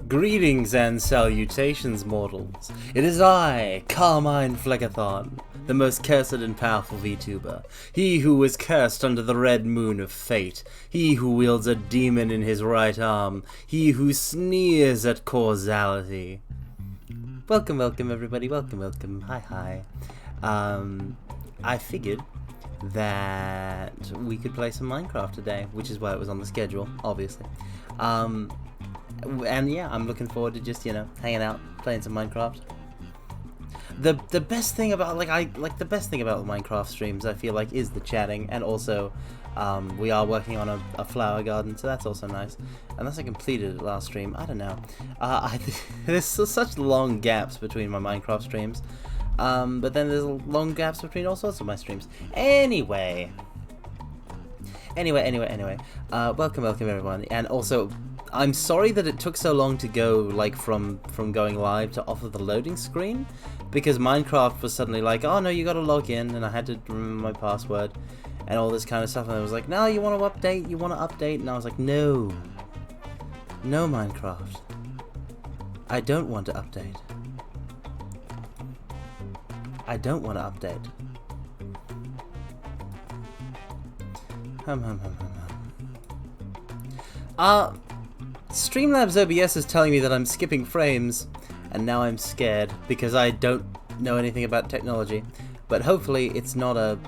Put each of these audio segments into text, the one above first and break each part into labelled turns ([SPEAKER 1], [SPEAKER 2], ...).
[SPEAKER 1] Greetings and salutations, mortals. It is I, Carmine Phlegathon, the most cursed and powerful VTuber. He who is cursed under the red moon of fate. He who wields a demon in his right arm. He who sneers at causality. Welcome everybody, welcome, hi. I figured that we could play some Minecraft today, which is why it was on the schedule, obviously. And yeah, I'm looking forward to just, hanging out, playing some Minecraft. The best thing about the best thing about Minecraft streams, I feel like, is the chatting, and also we are working on a flower garden, so that's also nice. Unless I completed it last stream, I don't know. There's such long gaps between my Minecraft streams, but then there's long gaps between all sorts of my streams. Anyway, welcome everyone, and also, I'm sorry that it took so long to go from going live to off of the loading screen, because Minecraft was suddenly like, oh no, you gotta log in, and I had to remember my password and all this kind of stuff, and it was like, no, you want to update, and I was like, no Minecraft, I don't want to update. Streamlabs OBS is telling me that I'm skipping frames, and now I'm scared because I don't know anything about technology. But hopefully it's not a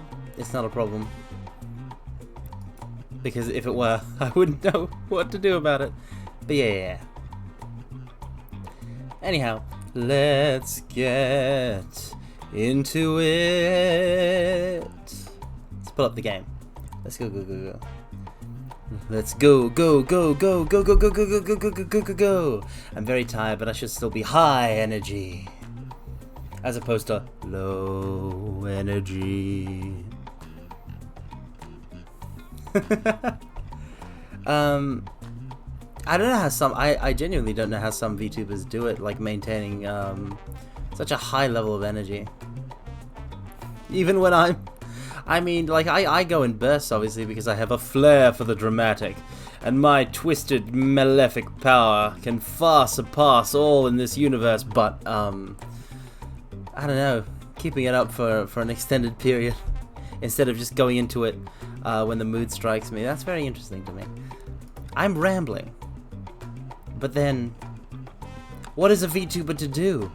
[SPEAKER 1] problem, because if it were, I wouldn't know what to do about it. But yeah. Anyhow, let's get into it. Let's pull up the game. Let's go. Let's go. I'm very tired, but I should still be high energy, as opposed to low energy. I don't know how I genuinely don't know how some VTubers do it, like maintaining such a high level of energy. Even when I go in bursts, obviously, because I have a flair for the dramatic, and my twisted, malefic power can far surpass all in this universe, but, I don't know, keeping it up for an extended period, instead of just going into it when the mood strikes me, that's very interesting to me. I'm rambling, but then, what is a VTuber to do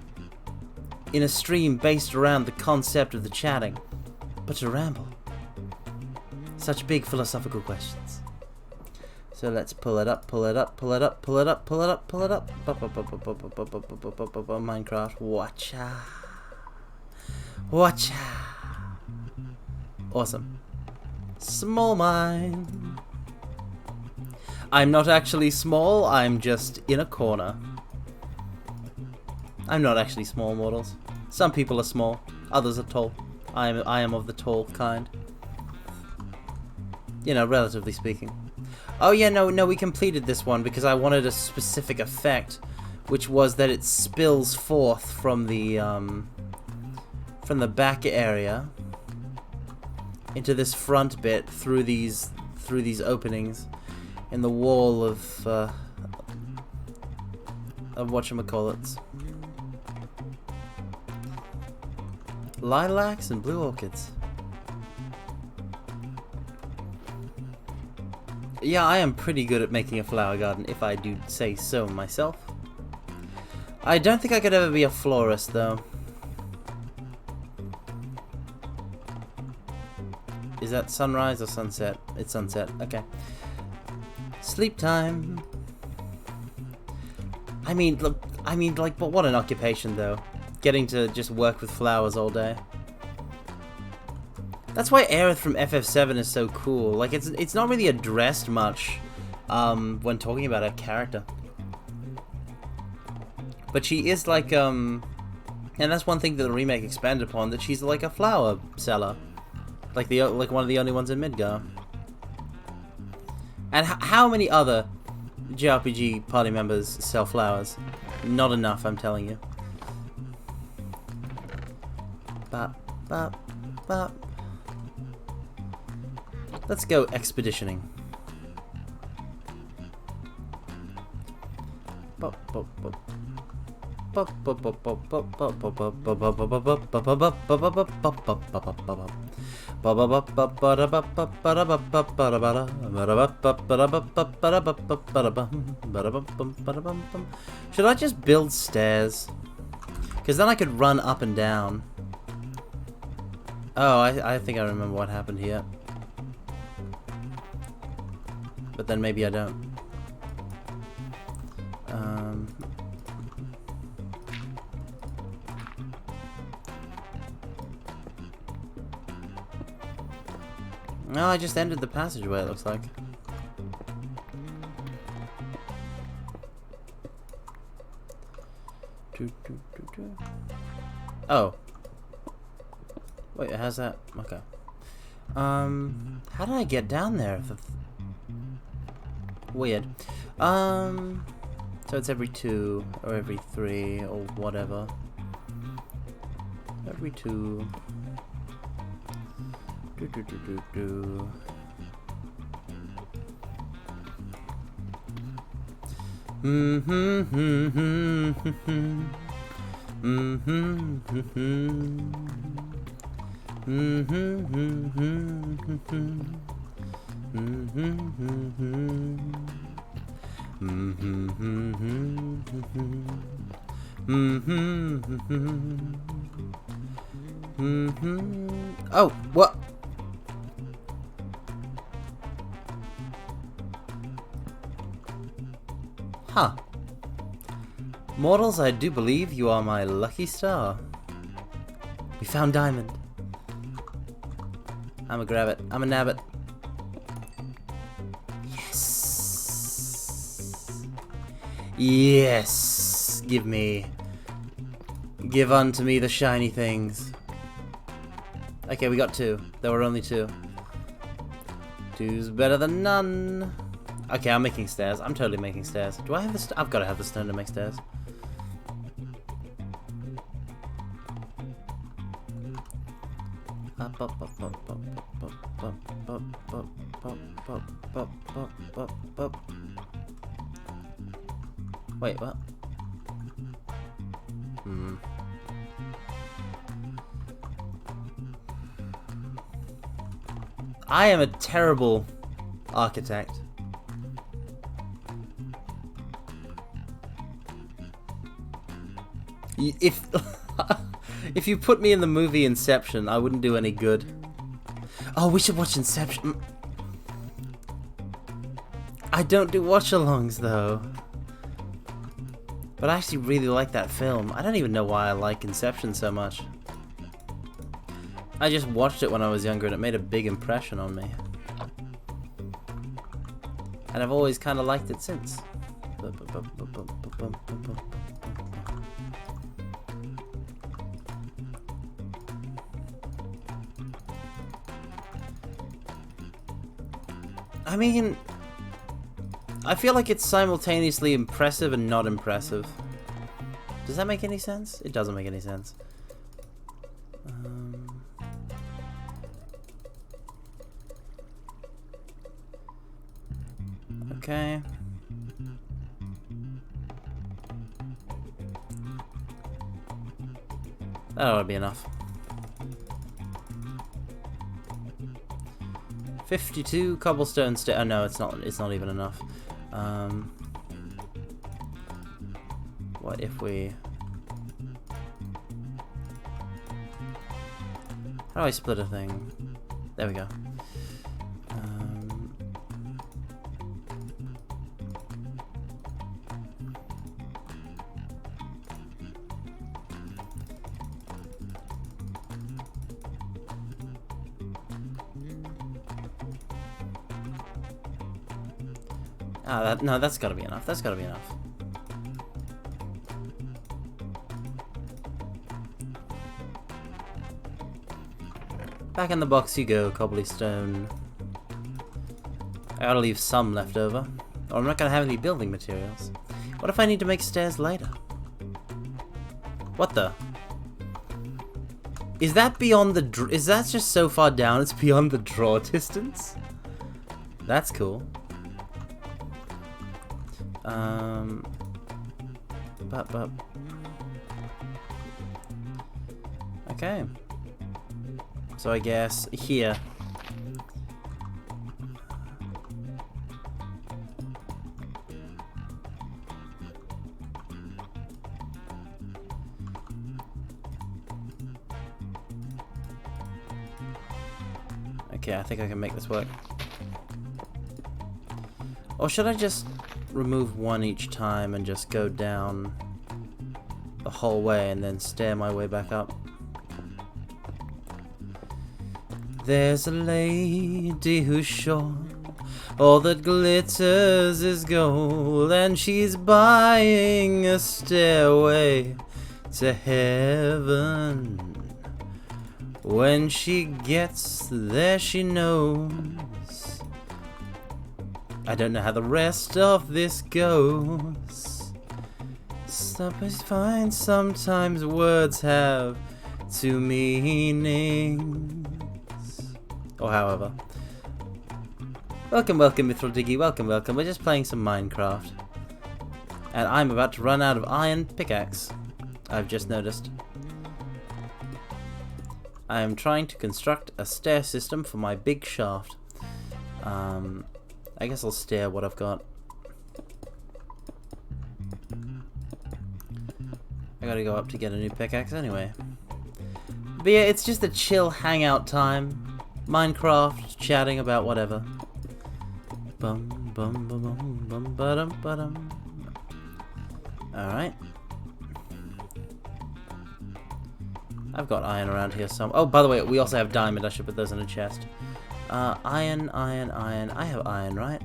[SPEAKER 1] in a stream based around the concept of the chatting, but to ramble? Such big philosophical questions. So let's pull it up. Minecraft, watcha. Awesome. Small mine. I'm not actually small, I'm just in a corner. I'm not actually small, mortals. Some people are small, others are tall. I am of the tall kind. Relatively speaking. Oh yeah, no, we completed this one because I wanted a specific effect, which was that it spills forth from the back area into this front bit through these openings in the wall of whatchamacallits. Lilacs and blue orchids. Yeah, I am pretty good at making a flower garden, if I do say so myself. I don't think I could ever be a florist, though. Is that sunrise or sunset? It's sunset. Okay. Sleep time. But what an occupation, though. Getting to just work with flowers all day. That's why Aerith from FF7 is so cool. Like, it's not really addressed much when talking about her character. But she is like, and that's one thing that the remake expanded upon, that she's like a flower seller. Like one of the only ones in Midgar. And how many other JRPG party members sell flowers? Not enough, I'm telling you. But Bop, bop. Let's go expeditioning. Bop, bop, bop. Bop, bop, bop, bop, bop, bop, bop, bop, bop, bop, bop, bop, bop, bop, bop, bop, bop, bop, bop. Should I just build stairs? Because then I could run up and down. Oh, I think I remember what happened here. But then maybe I don't. No, I just ended the passageway, it looks like. Oh. Wait, how's that? Okay. How did I get down there? Weird. So it's every 2 or every 3 or whatever. Every 2. Do. Oh, what? Huh. Mortals, I do believe you are my lucky star. We found diamond. I'ma grab it. I'ma nab it. Yes. Yes. Give unto me the shiny things. Okay, we got 2. There were only 2. 2's better than none. Okay, I'm making stairs. I'm totally making stairs. Do I have the I've got to have the stone to make stairs. Wait, what? I am a terrible architect. If you put me in the movie Inception, I wouldn't do any good. Oh, we should watch Inception. I don't do watch-alongs though. But I actually really like that film. I don't even know why I like Inception so much. I just watched it when I was younger and it made a big impression on me. And I've always kind of liked it since. I mean, I feel like it's simultaneously impressive and not impressive. Does that make any sense? It doesn't make any sense. Okay. That ought to be enough. 52 cobblestone oh no, it's not even enough. What if we... How do I split a thing? There we go. No, that's gotta be enough. That's gotta be enough. Back in the box you go, cobblestone. I gotta leave some left over, or I'm not gonna have any building materials. What if I need to make stairs later? What the? Is that beyond the... Is that just so far down it's beyond the draw distance? That's cool. But... Okay. So I guess here. Okay, I think I can make this work. Or should I just remove one each time and just go down the whole way and then stair my way back up? There's a lady who's sure all that glitters is gold, and she's buying a stairway to heaven. When she gets there, she knows. I don't know how the rest of this goes. Sometimes fine, sometimes words have two meanings. Or however. Welcome, welcome, Mithril Diggy. Welcome, welcome. We're just playing some Minecraft. And I'm about to run out of iron pickaxe. I've just noticed. I am trying to construct a stair system for my big shaft. I guess I'll stair what I've got. I gotta go up to get a new pickaxe anyway. But yeah, it's just a chill hangout time. Minecraft, chatting about whatever. Bum bum bum bum bum ba-dum ba-dum. Alright. I've got iron around here some. Oh, by the way, we also have diamond. I should put those in a chest. Iron, iron, iron. I have iron, right?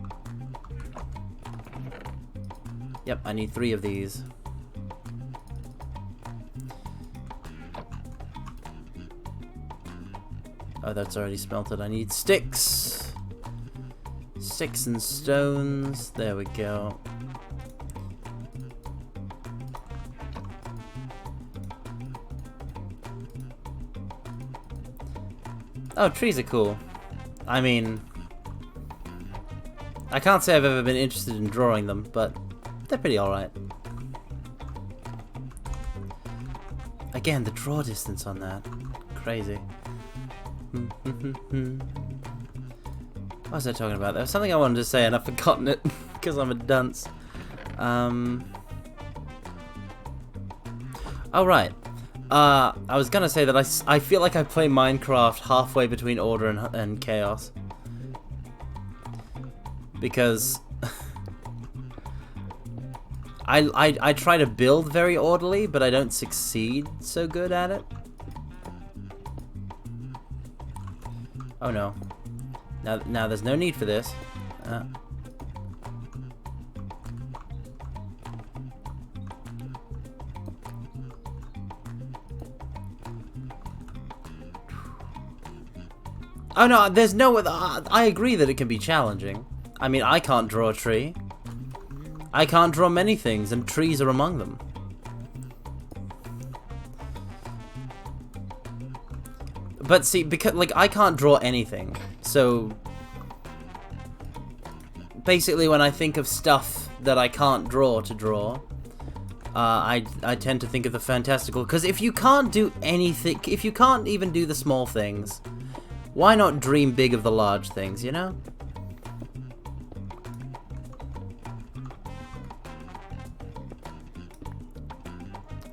[SPEAKER 1] Yep, I need 3 of these. Oh, that's already smelted. I need sticks. Sticks and stones. There we go. Oh, trees are cool. I mean, I can't say I've ever been interested in drawing them, but they're pretty alright. Again, the draw distance on that. Crazy. What was I talking about? There was something I wanted to say and I've forgotten it because I'm a dunce. Oh, right. I was gonna say that I feel like I play Minecraft halfway between order and chaos. Because I try to build very orderly, but I don't succeed so good at it. Oh no. Now there's no need for this. Oh no, there's no... I agree that it can be challenging. I mean, I can't draw a tree. I can't draw many things, and trees are among them. But see, because, like, I can't draw anything. So, basically when I think of stuff that I can't draw to draw, I tend to think of the fantastical. Because if you can't do anything, if you can't even do the small things... Why not dream big of the large things, you know?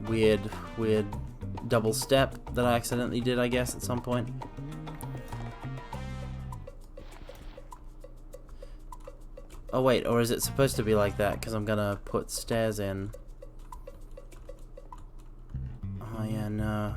[SPEAKER 1] Weird double step that I accidentally did, I guess, at some point. Oh wait, or is it supposed to be like that? Because I'm gonna put stairs in. Oh yeah, no.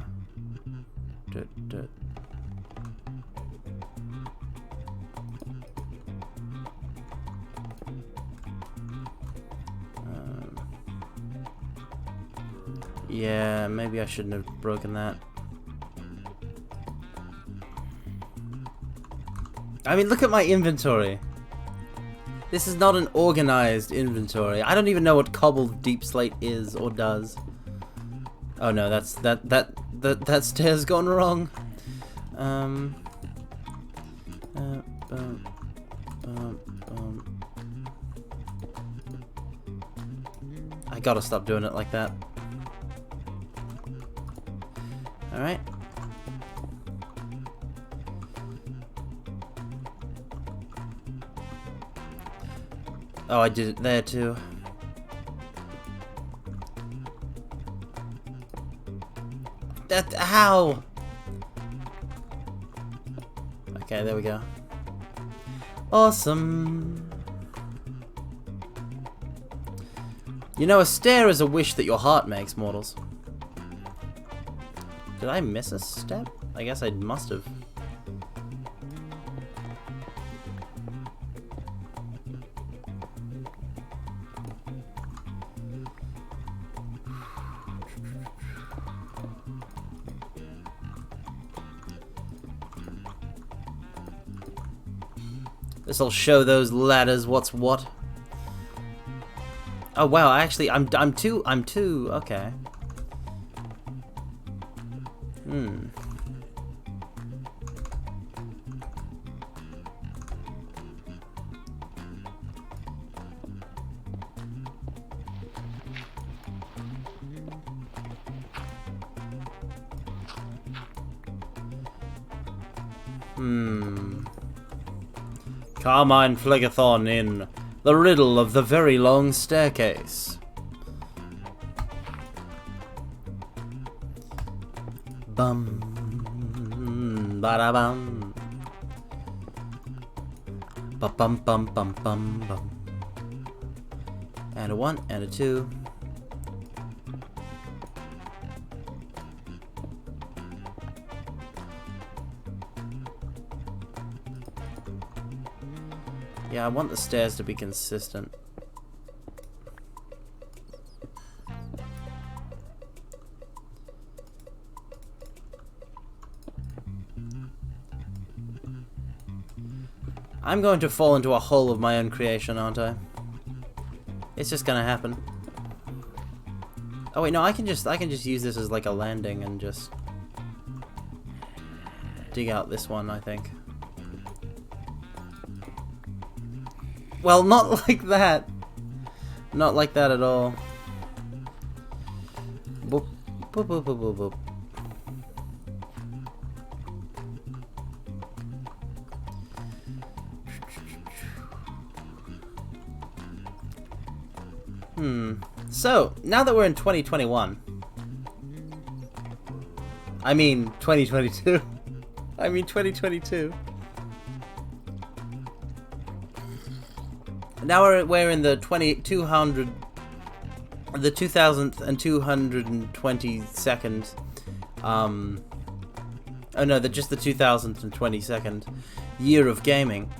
[SPEAKER 1] Yeah, maybe I shouldn't have broken that. I mean, look at my inventory. This is not an organized inventory. I don't even know what cobbled deep slate is or does. Oh no, that that stair's gone wrong. I gotta stop doing it like that. Alright. Oh, I did it there too. How? Okay, there we go. Awesome. You know, a stare is a wish that your heart makes, mortals. Did I miss a step? I guess I must have. This'll show those ladders what's what. Oh wow, actually I'm too okay. Carmine Phlegathon in The Riddle of the Very Long Staircase. Bum ba-da-bum. Ba-bum bum bum bum bum. And a 1 and a 2. Yeah, I want the stairs to be consistent. I'm going to fall into a hole of my own creation, aren't I? It's just gonna happen. Oh wait, no, I can just use this as like a landing and just dig out this one, I think. Well, not like that. Not like that at all. Boop, boop, boop, boop, boop, boop. So, now that we're in 2021... I mean, 2022. I mean, 2022. Now we're in the 2222nd. Oh no, just the 2022nd year of gaming.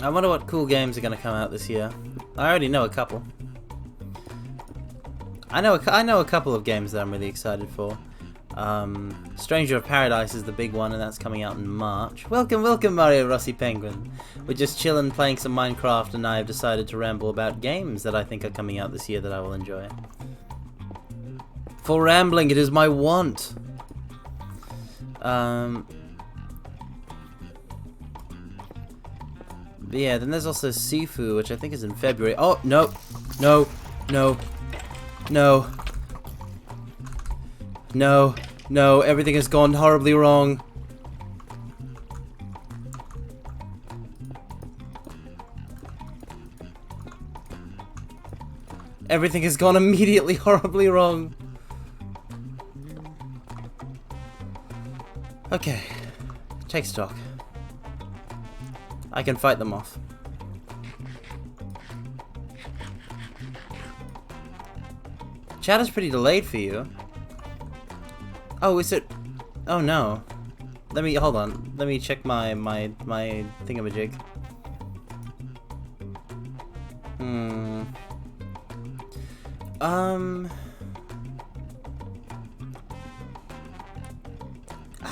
[SPEAKER 1] I wonder what cool games are going to come out this year. I already know a couple. I know a couple of games that I'm really excited for. Stranger of Paradise is the big one, and that's coming out in March. Welcome, welcome, Mario Rossi Penguin. We're just chilling, playing some Minecraft, and I have decided to ramble about games that I think are coming out this year that I will enjoy. For rambling, it is my want. But yeah, then there's also Sifu, which I think is in February. Oh, no, no, no, no. No, no, everything has gone horribly wrong. Everything has gone immediately horribly wrong. Okay, take stock. I can fight them off. Chat is pretty delayed for you. Oh, is it? Oh no. Let me hold on. Let me check my thingamajig.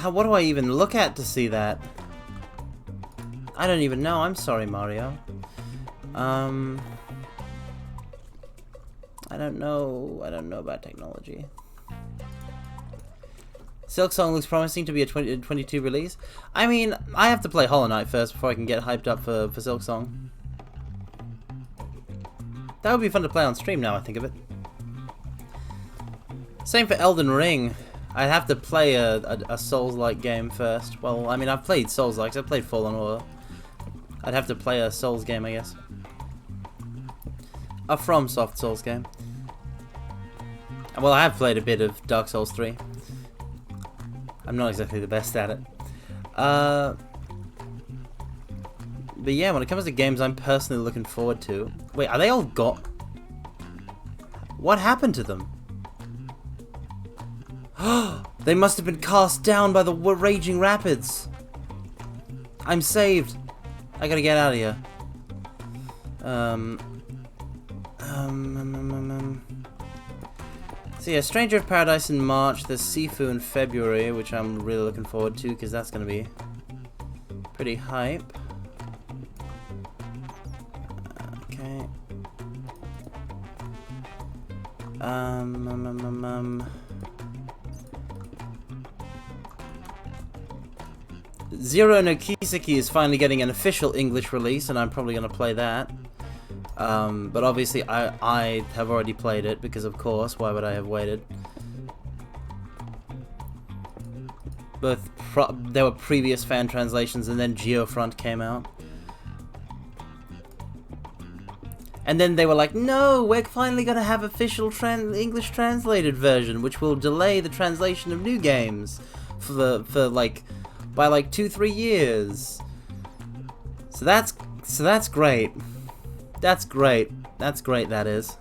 [SPEAKER 1] What do I even look at to see that? I don't even know. I'm sorry, Mario. I don't know. I don't know about technology. Silksong looks promising to be a 2022 release. I mean, I have to play Hollow Knight first before I can get hyped up for Silksong. That would be fun to play on stream now I think of it. Same for Elden Ring. I'd have to play a Souls-like game first. Well, I mean, I've played Souls-likes. I've played Fallen Order. I'd have to play a Souls game, I guess. A FromSoft Souls game. Well, I have played a bit of Dark Souls 3. I'm not exactly the best at it. But yeah, when it comes to games I'm personally looking forward to... Wait, are they all gone? What happened to them? They must have been cast down by the raging rapids. I'm saved. I gotta get out of here. So yeah, Stranger of Paradise in March, there's Sifu in February, which I'm really looking forward to, because that's gonna be pretty hype. Okay. Zero no Kiseki is finally getting an official English release, and I'm probably going to play that. But obviously I have already played it, because of course, why would I have waited? There were previous fan translations, and then Geofront came out. And then they were like, no, we're finally going to have official English translated version, which will delay the translation of new games by like 2-3 years. So that's great. That's great. That's great, that is.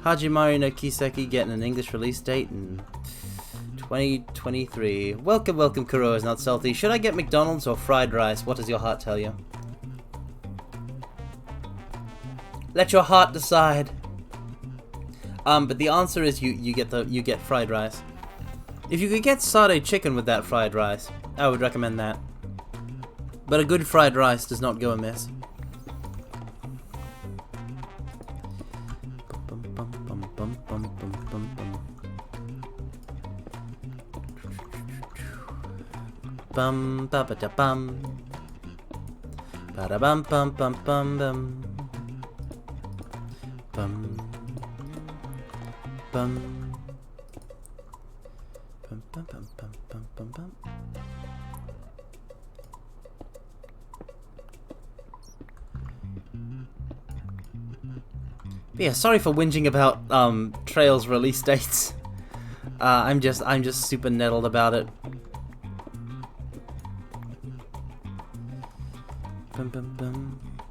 [SPEAKER 1] Hajimari no Kiseki getting an English release date in 2023. Welcome, welcome, Kuro is not salty. Should I get McDonald's or fried rice? What does your heart tell you? Let your heart decide. But the answer is you get fried rice. If you could get satay chicken with that fried rice, I would recommend that. But a good fried rice does not go amiss. Bum ba ba da bum. Ba da bum bum bum bum bum. Bum bum bum bum bum bum bum bum bum. But yeah, sorry for whinging about Trails release dates. I'm just super nettled about it.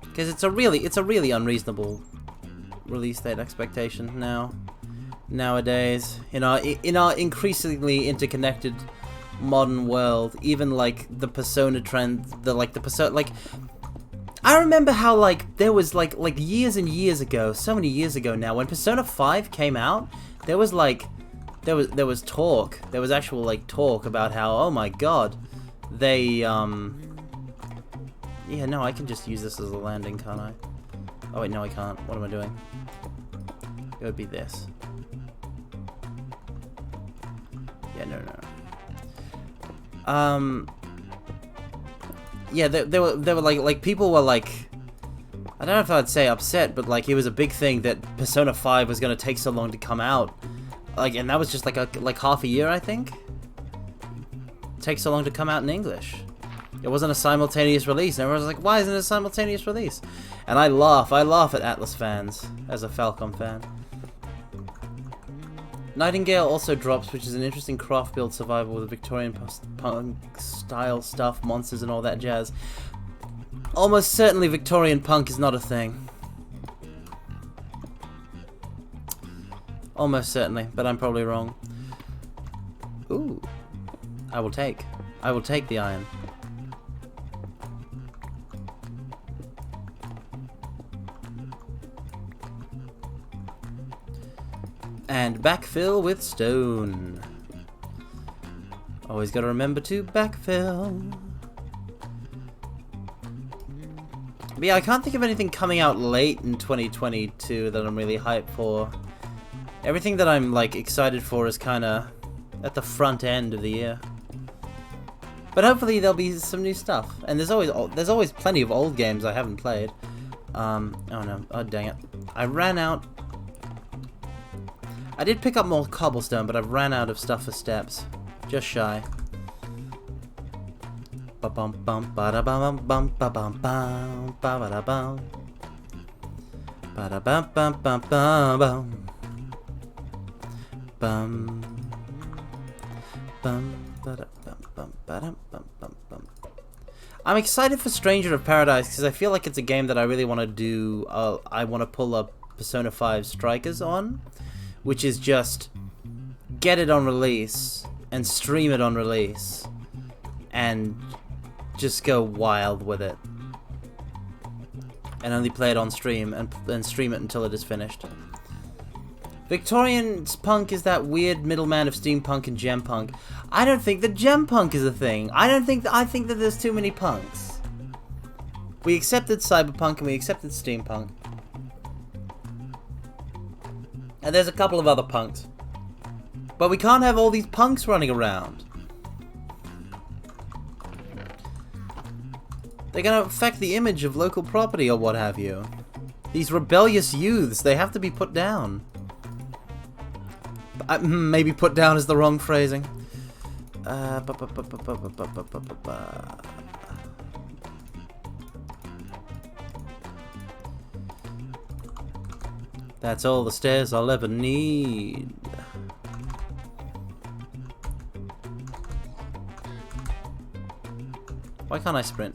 [SPEAKER 1] Because it's a really unreasonable release date expectation nowadays in our increasingly interconnected modern world. Even like the Persona trend, I remember how like there was like years and years ago, so many years ago now, when Persona 5 came out, there was talk, there was actual like talk about how, oh my god, they yeah, no, I can just use this as a landing, can't I? Oh wait, no I can't. What am I doing? It would be this. Yeah, no. Yeah, they were like people were like, I don't know if I'd say upset, but like it was a big thing that Persona 5 was gonna take so long to come out. Like, and that was just like half a year, I think. It takes so long to come out in English. It wasn't a simultaneous release, and everyone's like, why isn't it a simultaneous release? And I laugh at Atlas fans, as a Falcom fan. Nightingale also drops, which is an interesting craft build survival with a Victorian punk style stuff, monsters and all that jazz. Almost certainly Victorian punk is not a thing. Almost certainly, but I'm probably wrong. Ooh. I will take the iron. And backfill with stone. Always gotta remember to backfill. But yeah, I can't think of anything coming out late in 2022 that I'm really hyped for. Everything that I'm like excited for is kinda at the front end of the year. But hopefully there'll be some new stuff. And there's always plenty of old games I haven't played. Oh no, oh dang it. I ran out. I did pick up more cobblestone, but I've ran out of stuff for steps. Just shy. Ba bum bum ba da bum bum ba bum bum ba ba da bum ba da bum bum bum bum bum bum ba da bum bum ba da bum bum bum. I'm excited for Stranger of Paradise because I feel like it's a game that I really want to do. I want to pull up Persona 5 Strikers on, which is just get it on release and stream it on release and just go wild with it. And only play it on stream and then stream it until it is finished. Victorian punk is that weird middleman of steampunk and gem punk. I don't think that gem punk is a thing. I think that there's too many punks. We accepted cyberpunk and we accepted steampunk. And there's a couple of other punks. But we can't have all these punks running around. They're gonna affect the image of local property or what have you. These rebellious youths, they have to be put down. Maybe put down is the wrong phrasing. That's all the stairs I'll ever need. Why can't I sprint?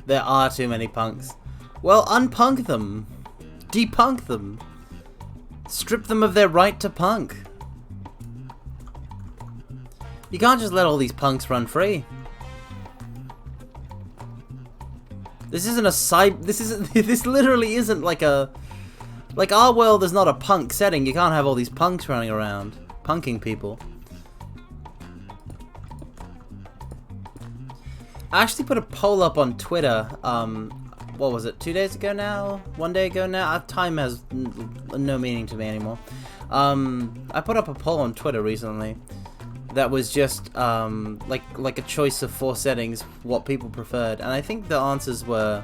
[SPEAKER 1] There are too many punks. Well, unpunk them. Depunk them. Strip them of their right to punk. You can't just let all these punks run free. This isn't a this literally isn't like a... Like, our world is not a punk setting. You can't have all these punks running around. Punking people. I actually put a poll up on Twitter, what was it, 2 days ago now? 1 day ago now? Time has no meaning to me anymore. I put up a poll on Twitter recently that was just, like a choice of 4 settings, what people preferred, and I think the answers were...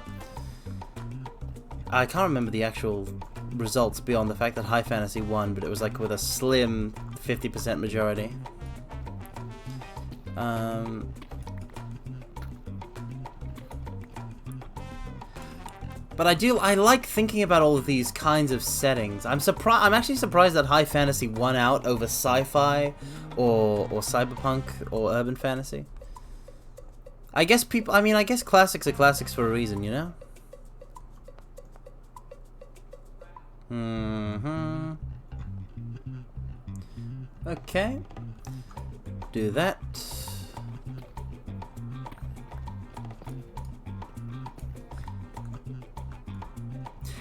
[SPEAKER 1] I can't remember the actual results beyond the fact that High Fantasy won, but it was like with a slim 50% majority. But I like thinking about all of these kinds of settings. I'm actually surprised that High Fantasy won out over sci-fi or cyberpunk or urban fantasy. I guess classics are classics for a reason, you know? Okay. Do that.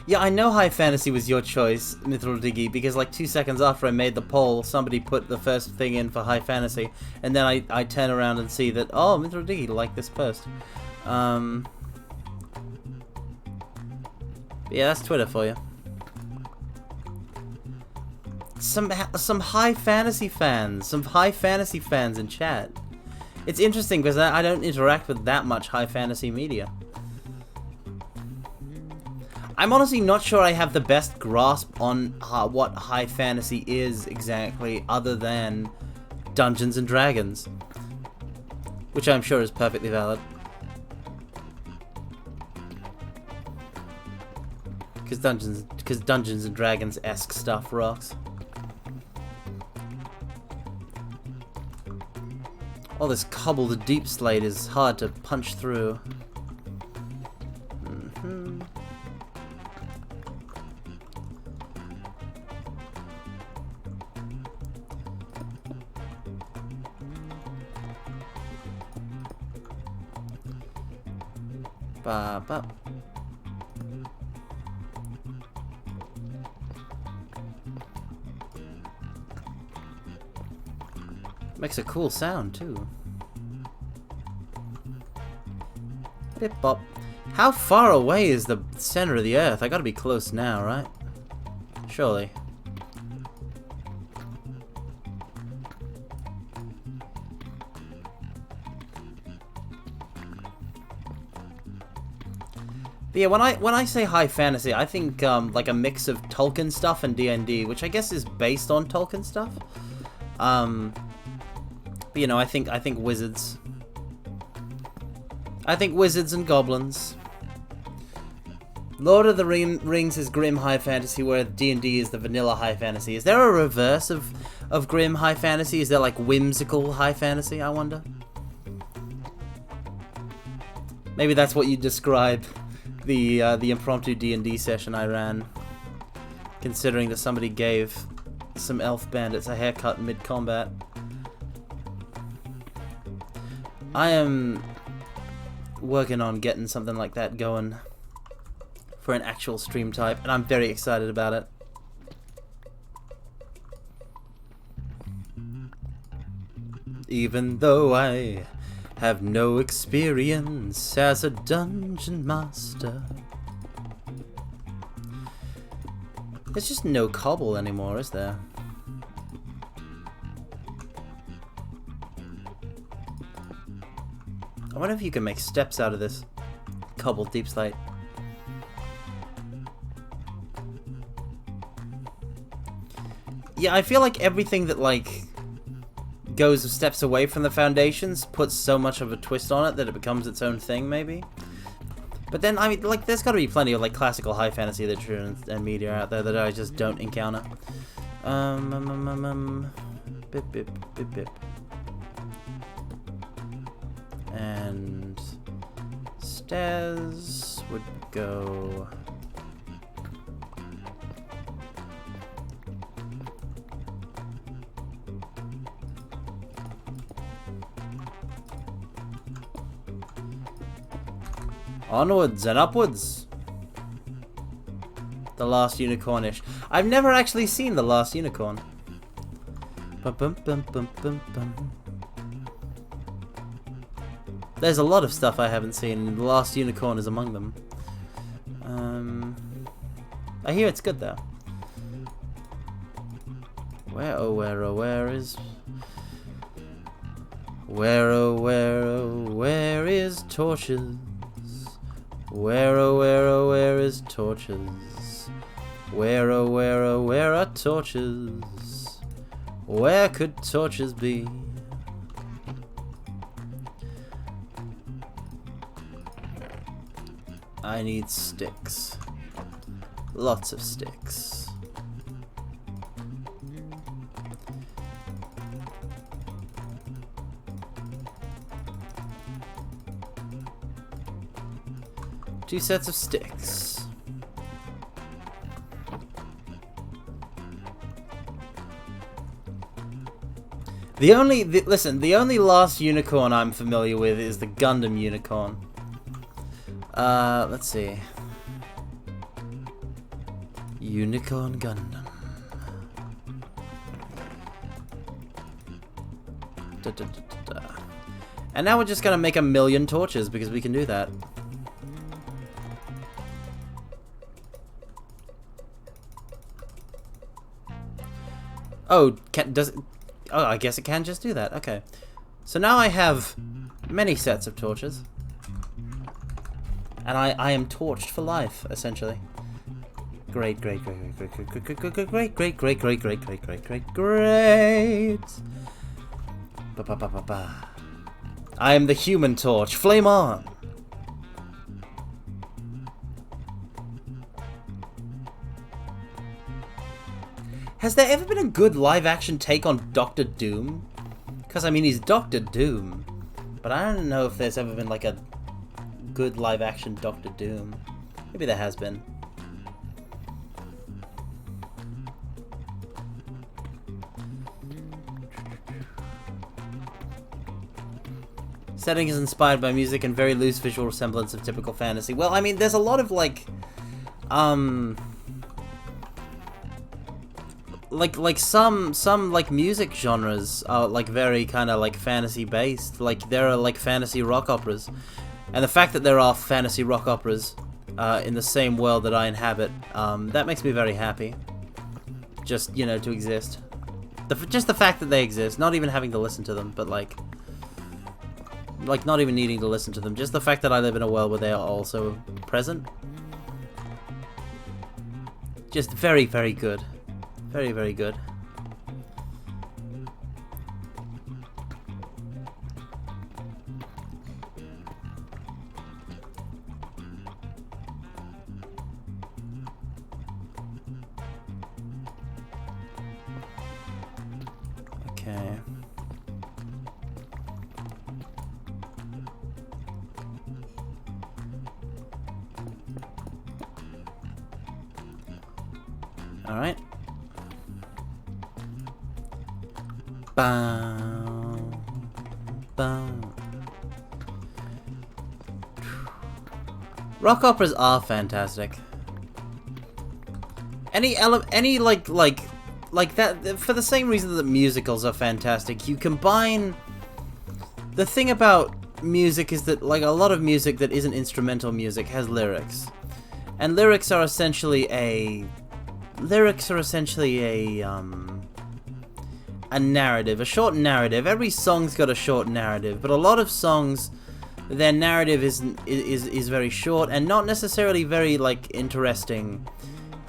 [SPEAKER 1] Yeah, I know High Fantasy was your choice, Mithril Diggy, because like 2 seconds after I made the poll, somebody put the first thing in for High Fantasy, and then I turn around and see that, oh, Mithril Diggy liked this post. Yeah, that's Twitter for you. Some High Fantasy fans, in chat. It's interesting because I don't interact with that much High Fantasy media. I'm honestly not sure I have the best grasp on what High Fantasy is exactly, other than Dungeons and Dragons, which I'm sure is perfectly valid. Because Dungeons and Dragons-esque stuff rocks. All this cobbled deep slate is hard to punch through. Ba-ba. Makes a cool sound too. Bip bop. How far away is the center of the Earth? I gotta be close now, right? Surely. But yeah, when I say high fantasy, I think like a mix of Tolkien stuff and D&D, which I guess is based on Tolkien stuff. But, you know, I think wizards. I think wizards and goblins. Lord of the Rings is grim high fantasy, where D&D is the vanilla high fantasy. Is there a reverse of grim high fantasy? Is there like whimsical high fantasy, I wonder? Maybe that's what you describe the impromptu D&D session I ran, considering that somebody gave some elf bandits a haircut mid-combat. I am working on getting something like that going for an actual stream type, and I'm very excited about it. Even though I have no experience as a dungeon master. There's just no cobble anymore, is there? I wonder if you can make steps out of this cobbled deep slate. Yeah, I feel like everything that, like, goes steps away from the foundations puts so much of a twist on it that it becomes its own thing, maybe. But then, I mean, like, there's gotta be plenty of, like, classical high fantasy literature and media out there that I just don't encounter. Bip, bip, bip, bip. And stairs would go... onwards and upwards. The Last Unicornish. I've never actually seen The Last Unicorn. Bum, bum, bum, bum, bum, bum. There's a lot of stuff I haven't seen, and The Last Unicorn is among them. I hear it's good though. Where oh where is... Where oh where is torches? Where oh where is torches? Where oh where are torches? Where could torches be? I need sticks. Lots of sticks. Two sets of sticks. The only Last Unicorn I'm familiar with is the Gundam Unicorn. Let's see. Unicorn Gundam. Da, da, da, da, da. And now we're just gonna make 1,000,000 torches because we can do that. Oh, oh, I guess it can just do that. Okay. So now I have many sets of torches. And I am torched for life, essentially. Great. Ba-ba-ba-ba-ba. I am the Human Torch. Flame on! Has there ever been a good live-action take on Doctor Doom? Because, I mean, he's Doctor Doom. But I don't know if there's ever been, like, a good live-action Doctor Doom. Maybe there has been. Setting is inspired by music and very loose visual resemblance of typical fantasy. Well, I mean, there's a lot of, like like some like music genres are like very kind of like fantasy based. Like there are like fantasy rock operas, and the fact that there are fantasy rock operas in the same world that I inhabit, that makes me very happy. Just, you know, to exist. Just the fact that they exist, not even having to listen to them, but like not even needing to listen to them. Just the fact that I live in a world where they are also present. Just very, very good. Very, very good. Okay. All right. Bam, bam. Rock operas are fantastic. Any like that, for the same reason that musicals are fantastic. You combine, the thing about music is that like a lot of music that isn't instrumental music has lyrics, and lyrics are essentially a narrative, a short narrative. Every song's got a short narrative, but a lot of songs, their narrative is very short and not necessarily very like interesting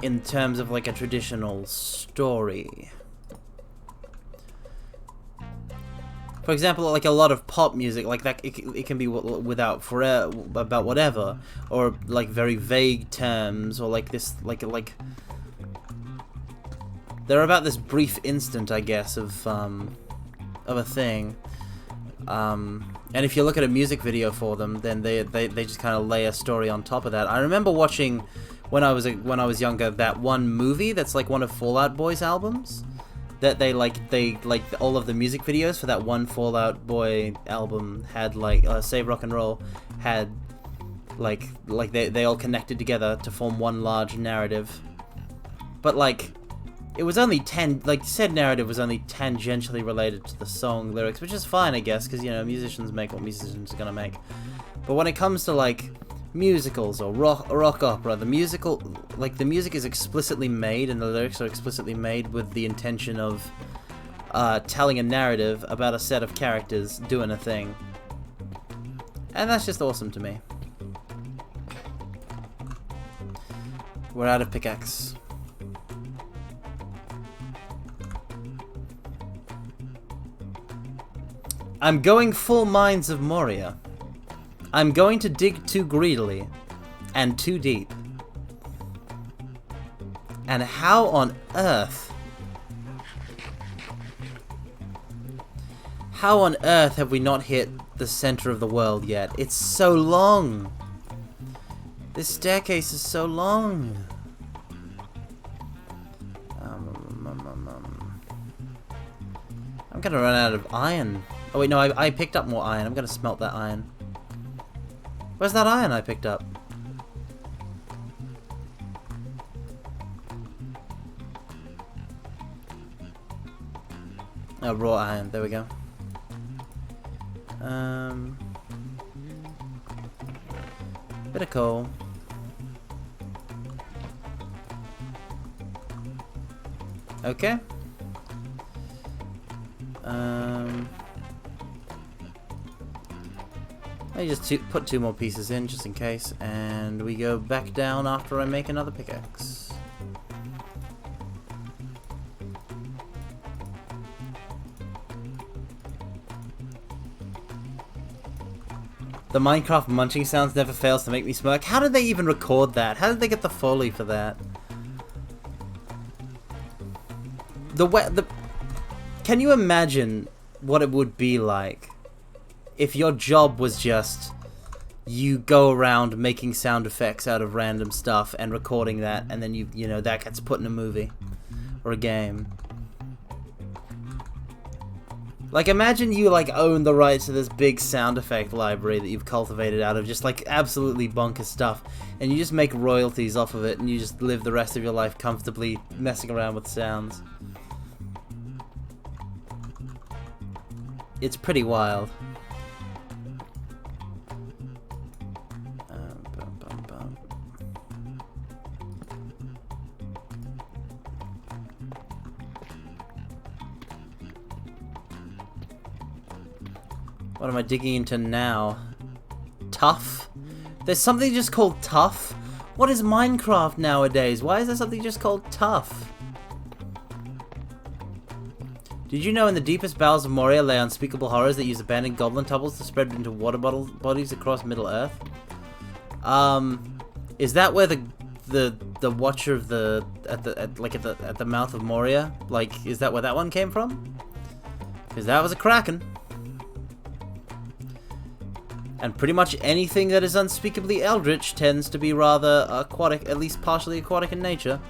[SPEAKER 1] in terms of like a traditional story. For example, like a lot of pop music, like that, it can be without forever, about whatever, or like very vague terms, or like this, like they're about this brief instant, I guess, of a thing. And if you look at a music video for them, then they just kind of lay a story on top of that. I remember watching when I was younger that one movie that's like one of Fall Out Boy's albums. That they all of the music videos for that one Fall Out Boy album had like Save Rock and Roll had like they all connected together to form one large narrative. But like it was only said narrative was only tangentially related to the song lyrics, which is fine, I guess, because, you know, musicians make what musicians are gonna make. But when it comes to like musicals or rock opera, the music is explicitly made and the lyrics are explicitly made with the intention of telling a narrative about a set of characters doing a thing. And that's just awesome to me. We're out of pickaxe. I'm going full Mines of Moria. I'm going to dig too greedily and too deep. And how on earth have we not hit the center of the world yet? It's so long. This staircase is so long. I'm gonna run out of iron. Oh wait, no, I picked up more iron. I'm gonna smelt that iron. Where's that iron I picked up? Oh, raw iron. There we go. Bit of coal. Okay. I just put 2 more pieces in just in case, and we go back down after I make another pickaxe. The Minecraft munching sounds never fails to make me smirk. How did they even record that? How did they get the Foley for that? Can you imagine what it would be like if your job was just you go around making sound effects out of random stuff and recording that, and then you know that gets put in a movie or a game? Like, imagine you like own the rights to this big sound effect library that you've cultivated out of just like absolutely bonkers stuff, and you just make royalties off of it, and you just live the rest of your life comfortably messing around with sounds. It's pretty wild. What am I digging into now? Tough? There's something just called tough? What is Minecraft nowadays? Why is there something just called tough? Did you know in the deepest bowels of Moria lay unspeakable horrors that use abandoned goblin hovels to spread into water bodies across Middle Earth? Is that where the Watcher of the at the mouth of Moria? Like, is that where that one came from? Because that was a kraken. And pretty much anything that is unspeakably eldritch tends to be rather aquatic, at least partially aquatic in nature.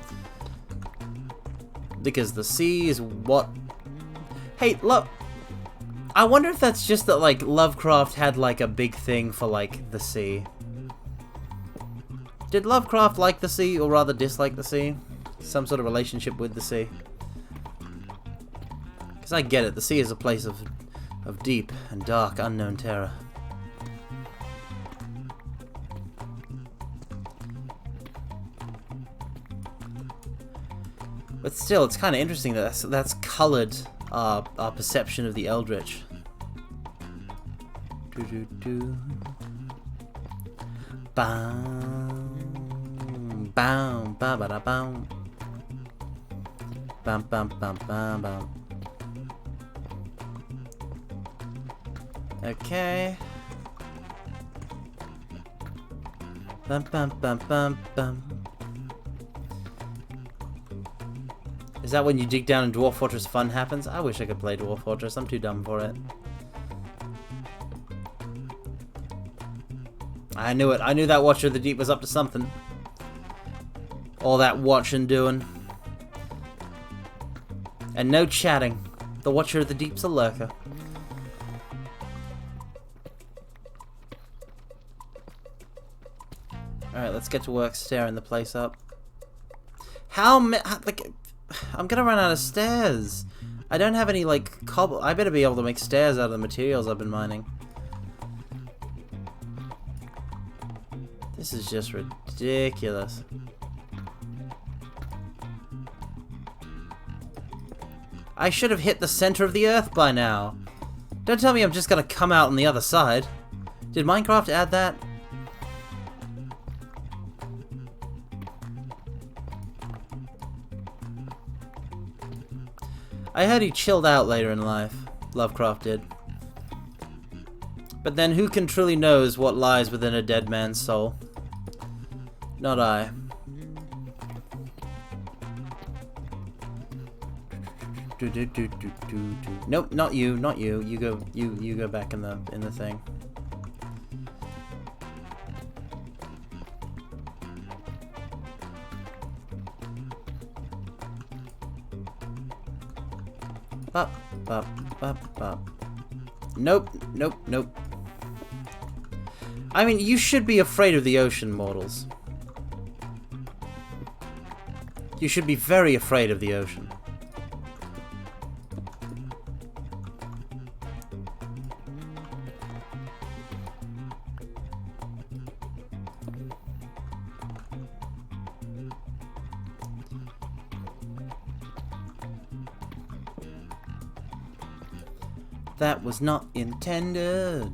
[SPEAKER 1] Because the sea is what... Hey, look, I wonder if that's just that, like, Lovecraft had, like, a big thing for, like, the sea. Did Lovecraft like the sea, or rather dislike the sea? Some sort of relationship with the sea? Because I get it, the sea is a place of deep and dark, unknown terror. But still, it's kind of interesting that that's colored our perception of the Eldritch. Bam, bam, ba ba da bam, bam, bam, bam, bam, bam. Okay. Bam, bam, bam, bam, bam. Is that when you dig down in Dwarf Fortress fun happens? I wish I could play Dwarf Fortress. I'm too dumb for it. I knew it. I knew that Watcher of the Deep was up to something. All that watching doing. And no chatting. The Watcher of the Deep's a lurker. Alright, let's get to work staring the place up. Like... I'm gonna run out of stairs. I don't have any, like, cobble. I better be able to make stairs out of the materials I've been mining. This is just ridiculous. I should have hit the center of the earth by now. Don't tell me I'm just gonna come out on the other side. Did Minecraft add that? I heard he chilled out later in life. Lovecraft did. But then who can truly knows what lies within a dead man's soul? Not I. Nope, not you, not you. You go back in the thing. Bop, bop, bop, bop. Nope, nope, nope. I mean, you should be afraid of the ocean, mortals. You should be very afraid of the ocean. That was not intended.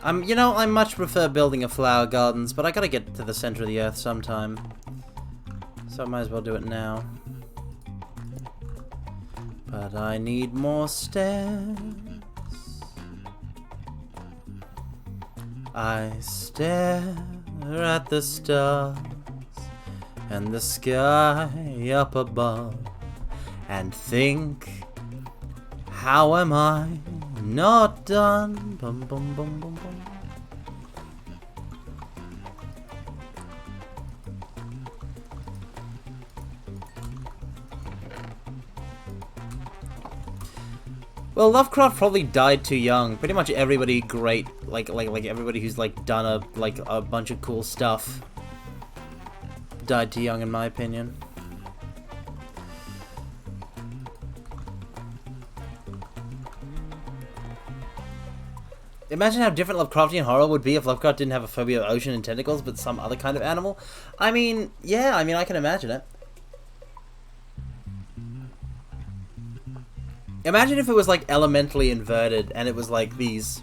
[SPEAKER 1] You know, I much prefer building a flower gardens, but I gotta get to the center of the earth sometime. So I might as well do it now. But I need more stairs. I stare at the stars and the sky up above and think, how am I not done? Bum, bum, bum, bum, bum. Well, Lovecraft probably died too young. Pretty much everybody great, like everybody who's like done a bunch of cool stuff died too young, in my opinion. Imagine how different Lovecraftian horror would be if Lovecraft didn't have a phobia of ocean and tentacles, but some other kind of animal. I mean, yeah, I mean, I can imagine it. Imagine if it was, like, elementally inverted, and it was, like, these...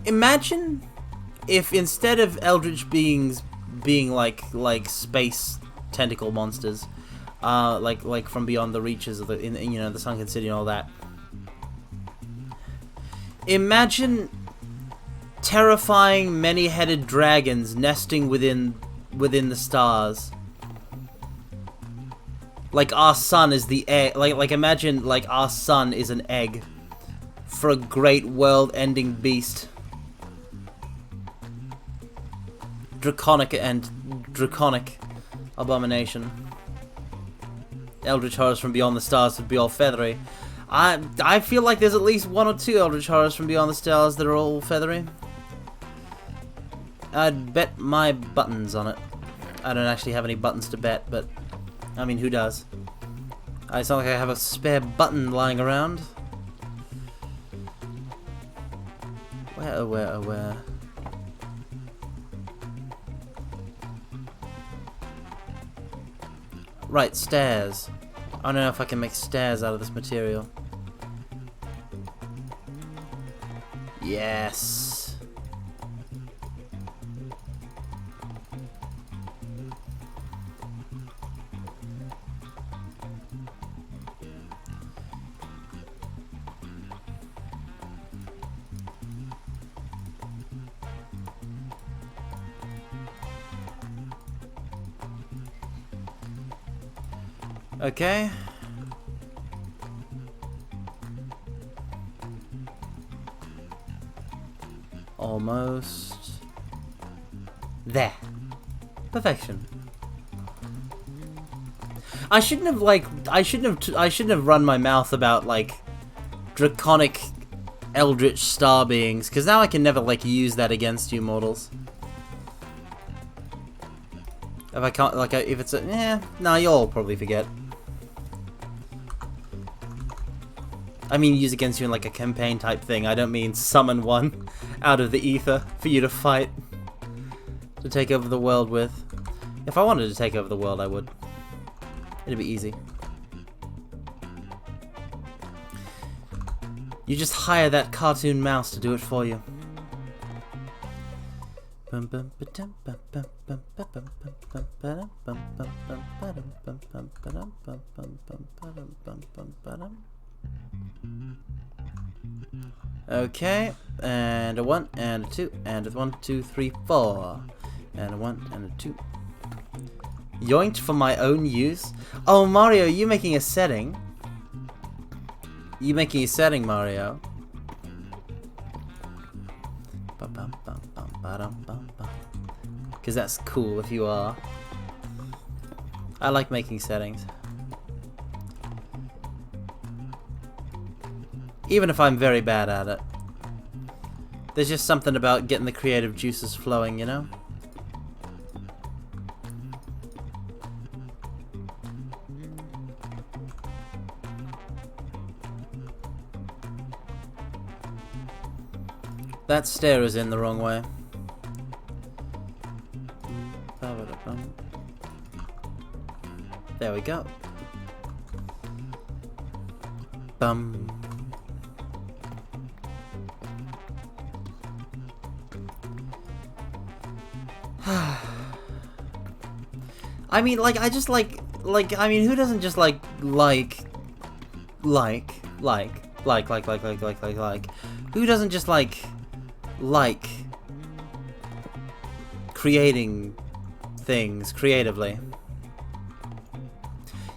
[SPEAKER 1] Imagine if instead of eldritch beings being, like space tentacle monsters, like from beyond the reaches of the, you know, the sunken city and all that. Imagine terrifying many-headed dragons nesting within the stars. Like our sun is the egg. Like imagine like our sun is an egg for a great world-ending beast. Draconic abomination. Eldritch horrors from beyond the stars would be all feathery. I feel like there's at least one or two Eldritch horrors from beyond the stars that are all feathery. I'd bet my buttons on it. I don't actually have any buttons to bet, but I mean, who does? It's not like I have a spare button lying around. Where? Right, stairs. I don't know if I can make stairs out of this material. Yes. Okay. Almost. There. Perfection. I shouldn't have run my mouth about like draconic eldritch star beings, because now I can never like use that against you mortals. If I can't, like, if it's a, nah, you'll all probably forget. I mean use against you in like a campaign type thing. I don't mean summon one out of the ether for you to fight. To take over the world with. If I wanted to take over the world, I would. It'd be easy. You just hire that cartoon mouse to do it for you. Okay, and a 1, and a 2, and a 1, 2, 3, 4. And a 1, and a 2. Yoinked for my own use? Oh, Mario, you making a setting? You making a setting, Mario? Because that's cool if you are. I like making settings. Even if I'm very bad at it. There's just something about getting the creative juices flowing, you know? That stair is in the wrong way. There we go. Bum. I mean, like, I just like, I mean, who doesn't just like, who doesn't just like creating things creatively?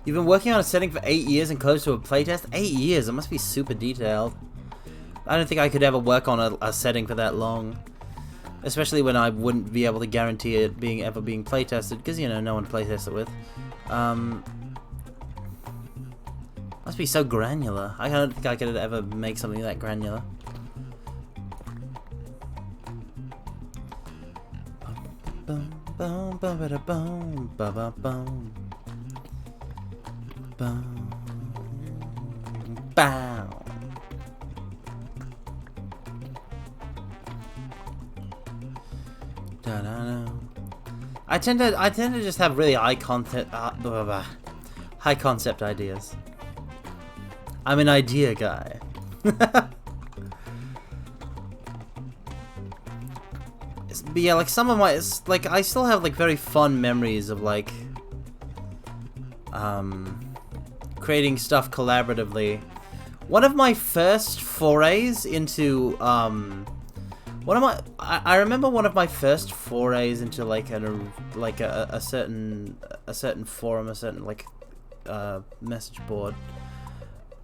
[SPEAKER 1] You've been working on a setting for 8 years and close to a playtest? 8 years, it must be super detailed. I don't think I could ever work on a setting for that long. Especially when I wouldn't be able to guarantee it ever being playtested, because, you know, no one playtests it with. Must be so granular. I don't think I could ever make something that granular. I tend to just have really high concept ideas. I'm an idea guy. But yeah, like some of my, like I still have like very fun memories of like creating stuff collaboratively. One of my first forays into I remember one of my first forays into like a certain forum, a certain like message board.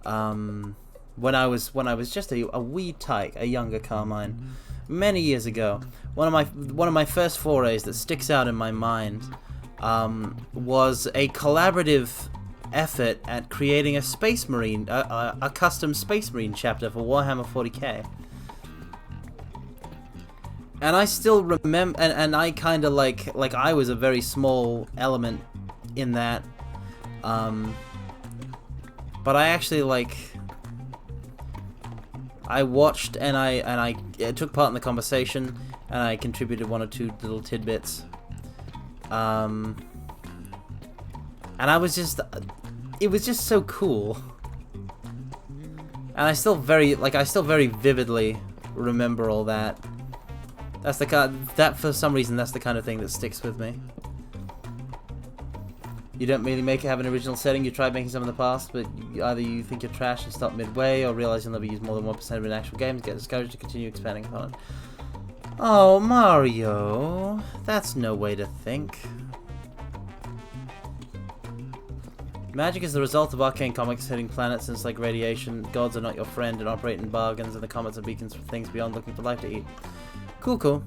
[SPEAKER 1] When I was just a wee tyke, a younger Carmine, many years ago. One of my first forays that sticks out in my mind was a collaborative effort at creating a Space Marine, a custom Space Marine chapter for Warhammer 40k. And I still remember, and I kind of like I was a very small element in that, but I actually I watched and I took part in the conversation, and I contributed one or two little tidbits, and I was just, it was just so cool, and I still very vividly remember all that. That's the that for some reason that's the kind of thing that sticks with me. You don't really have an original setting. You tried making some in the past, but either you think you're trash and stop midway, or realize you'll never use more than 1% of an actual game and get discouraged to continue expanding upon it. Oh, Mario, that's no way to think. Magic is the result of arcane comics hitting planets, and it's like radiation. Gods are not your friend and operate in bargains, and the comets are beacons for things beyond looking for life to eat. Cool, cool.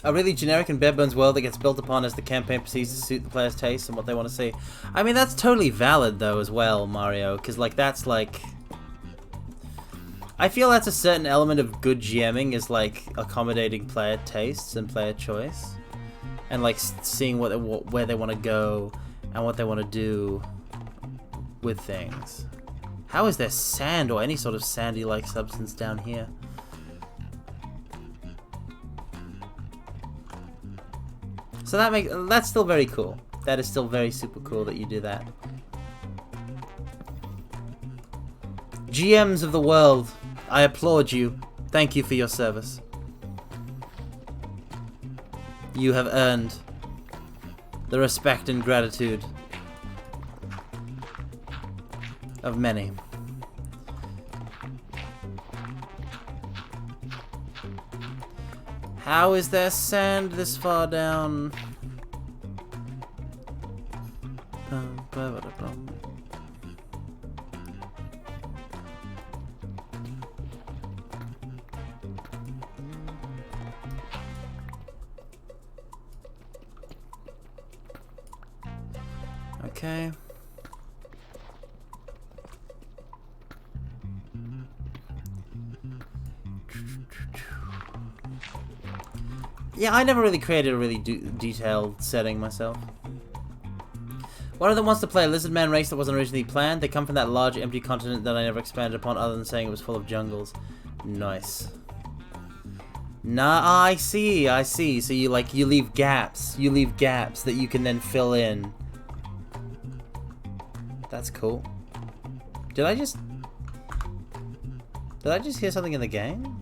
[SPEAKER 1] A really generic and bare-bones world that gets built upon as the campaign proceeds to suit the player's taste and what they want to see. I mean, that's totally valid, though, as well, Mario, because, like, that's, like... I feel that's a certain element of good GMing, is, like, accommodating player tastes and player choice. And, like, seeing where they want to go and what they want to do with things. How is there sand or any sort of sandy-like substance down here? So that's still very cool. That is still very super cool that you do that. GMs of the world, I applaud you. Thank you for your service. You have earned the respect and gratitude of many. How is there sand this far down? Okay. Yeah, I never really created a really detailed setting myself. One of them wants to play a lizard man race that wasn't originally planned. They come from that large empty continent that I never expanded upon other than saying it was full of jungles. Nice. Nah, I see. So you leave gaps. You leave gaps that you can then fill in. That's cool. Did I just hear something in the game?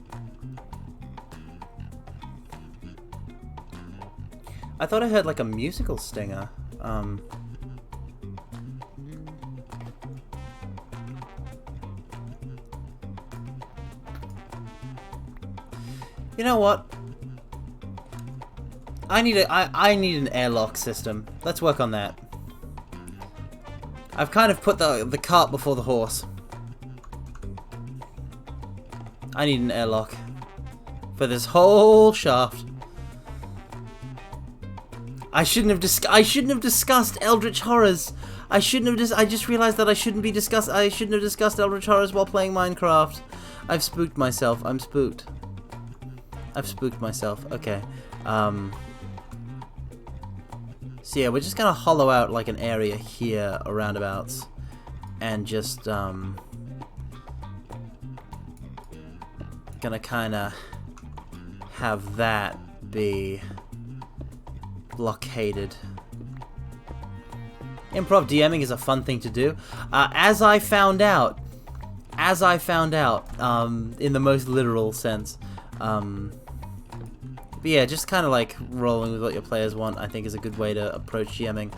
[SPEAKER 1] I thought I heard like a musical stinger. You know what? I need an airlock system. Let's work on that. I've kind of put the cart before the horse. I need an airlock for this whole shaft. I shouldn't have discussed Eldritch Horrors. I just realized that I shouldn't have discussed Eldritch Horrors while playing Minecraft. I've spooked myself. I'm spooked. I've spooked myself. Okay. So yeah, we're just gonna hollow out like an area here around abouts, and just gonna kinda have that be blockaded. Improv DMing is a fun thing to do. As I found out, in the most literal sense. But yeah, just kind of like rolling with what your players want, I think is a good way to approach GMing.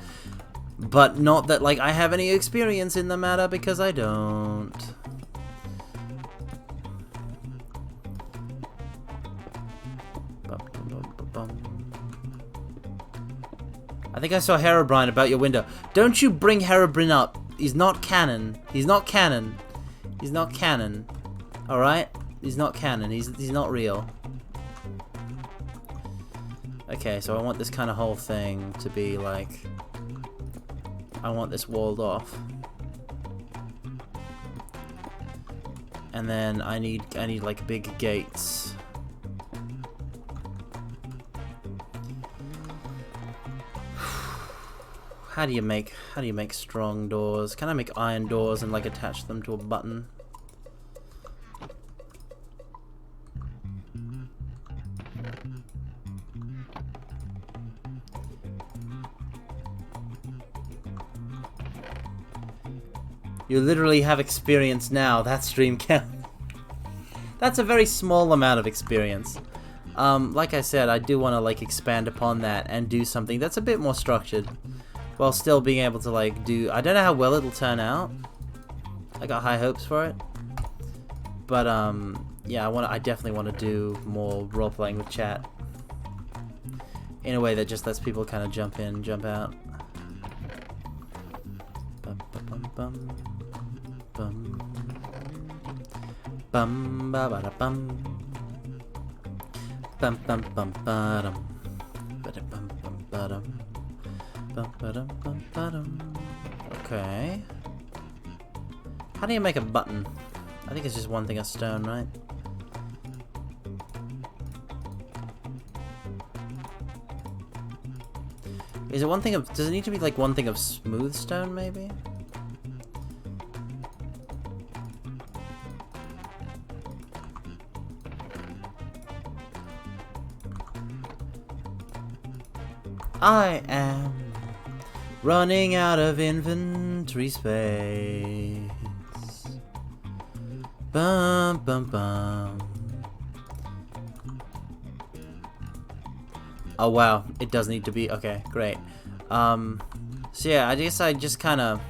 [SPEAKER 1] But not that like I have any experience in the matter, because I don't. I think I saw Herobrine about your window. Don't you bring Herobrine up. He's not canon. He's not canon. He's not canon. Alright? He's not canon. He's not real. Okay, so I want this kind of whole thing to be like... I want this walled off. And then I need like big gates. How do you make strong doors? Can I make iron doors and like attach them to a button? You literally have experience now. That's stream count. That's a very small amount of experience. Like I said, I do want to like expand upon that and do something that's a bit more structured, while still being able to like do. I don't know how well it'll turn out. I got high hopes for it, but yeah, I definitely want to do more role playing with chat in a way that just lets people kind of jump in, jump out. Bum, bum, bum. Bum bum ba ba da bum bum bum bum ba dum ba da bum bum ba dum bum ba dum bum ba dum. Okay. How do you make a button? I think it's just one thing of stone, right? Is it one thing of? Does it need to be like one thing of smooth stone, maybe? I am running out of inventory space. Bum bum bum. Oh wow, it does need to be okay, great. So yeah, I guess I just kind of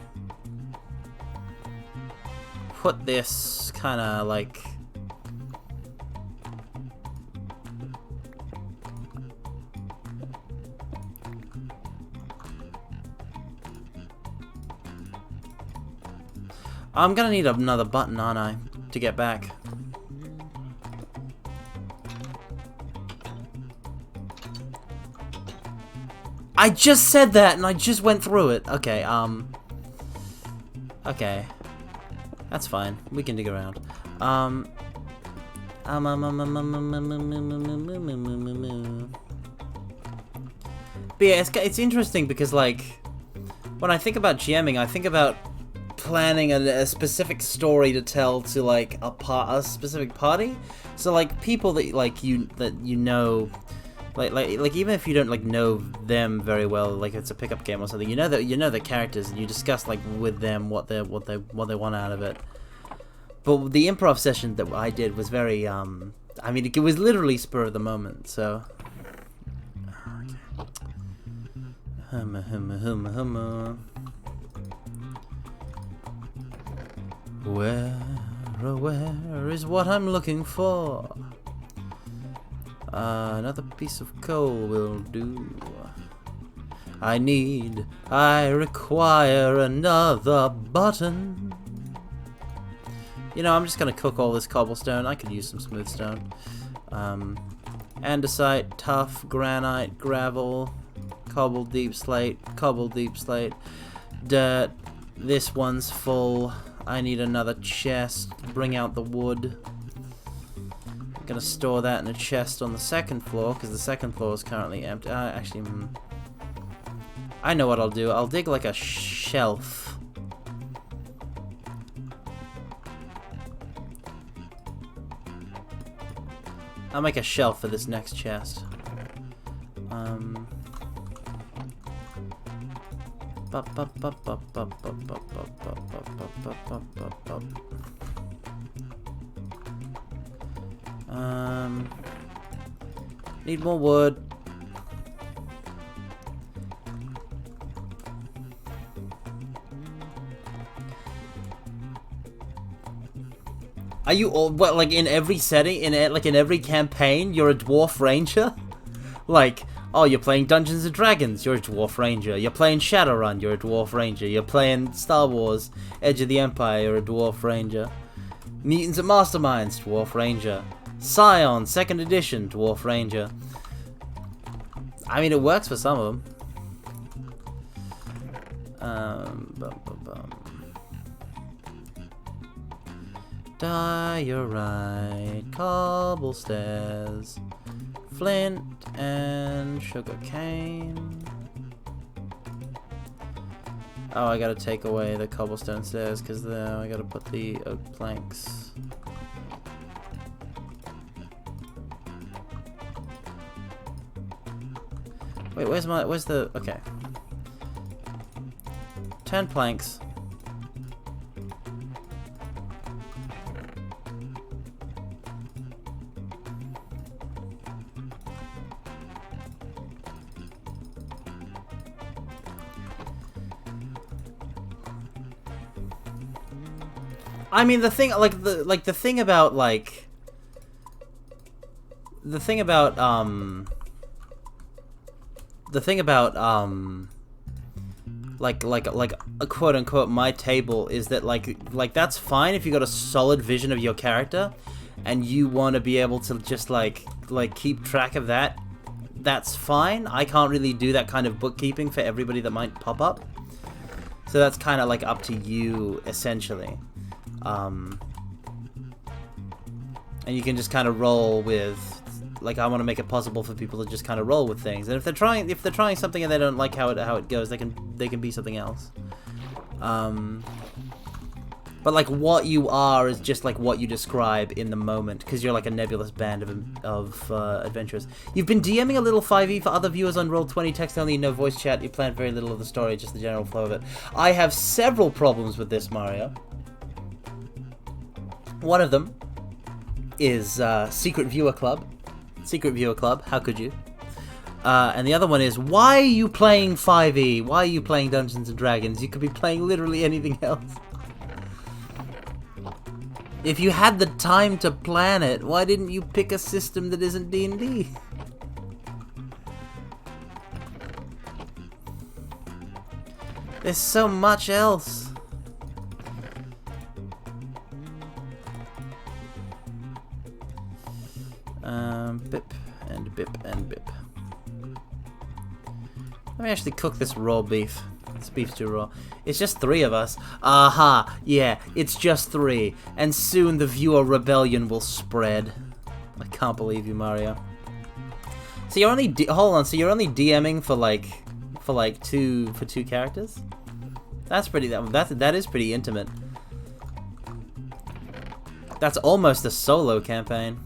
[SPEAKER 1] put this kind of like I'm gonna need another button, aren't I, to get back? I just said that and I just went through it. Okay, okay. That's fine. We can dig around. But yeah, it's interesting because, like, when I think about GMing, I think about planning a specific story to tell to like a specific party. So like people that like you know, like even if you don't like know them very well, like it's a pickup game or something, you know the characters and you discuss like with them what they want out of it. But the improv session that I did was very I mean it was literally spur of the moment. So Where is what I'm looking for? Another piece of coal will do. I require another button. You know, I'm just gonna cook all this cobblestone. I could use some smooth stone. Andesite, tough, granite, gravel, cobbled deep slate, dirt. This one's full. I need another chest. Bring out the wood. I'm gonna store that in a chest on the second floor because the second floor is currently empty. Actually, I know what I'll do. I'll dig like a shelf. I'll make a shelf for this next chest. Need more wood. Are you all, what, like in every setting, in every campaign, you're a dwarf ranger? Like, oh, you're playing Dungeons and Dragons, you're a dwarf ranger. You're playing Shadowrun, you're a dwarf ranger. You're playing Star Wars, Edge of the Empire, you're a dwarf ranger. Mutants and Masterminds, dwarf ranger. Scion, 2nd edition, dwarf ranger. I mean, it works for some of them. Diorite, cobble stairs, flint, and sugar cane. Oh, I gotta take away the cobblestone stairs because there I gotta put the oak planks. Wait, where's the, okay. 10 planks. I mean, the thing about a quote unquote my table is that like that's fine if you got a solid vision of your character and you want to be able to just like keep track of that. That's fine. I can't really do that kind of bookkeeping for everybody that might pop up. So that's kind of like up to you essentially. And you can just kind of roll with, like, I want to make it possible for people to just kind of roll with things. And if they're trying something and they don't like how it goes, they can be something else. But like what you are is just like what you describe in the moment, because you're like a nebulous band of adventurers. You've been DMing a little 5e for other viewers on Roll20, text only, no voice chat. You planned very little of the story, just the general flow of it. I have several problems with this, Mario. One of them is Secret Viewer Club. Secret Viewer Club, how could you? And the other one is, why are you playing 5e? Why are you playing Dungeons & Dragons? You could be playing literally anything else. If you had the time to plan it, why didn't you pick a system that isn't D&D? There's so much else. Bip and bip and bip. Let me actually cook this raw beef. This beef's too raw. It's just 3 of us. Aha, yeah, it's just 3. And soon the viewer rebellion will spread. I can't believe you, Mario. So you're only hold on. So you're only DMing for two characters. That's pretty. That is pretty intimate. That's almost a solo campaign.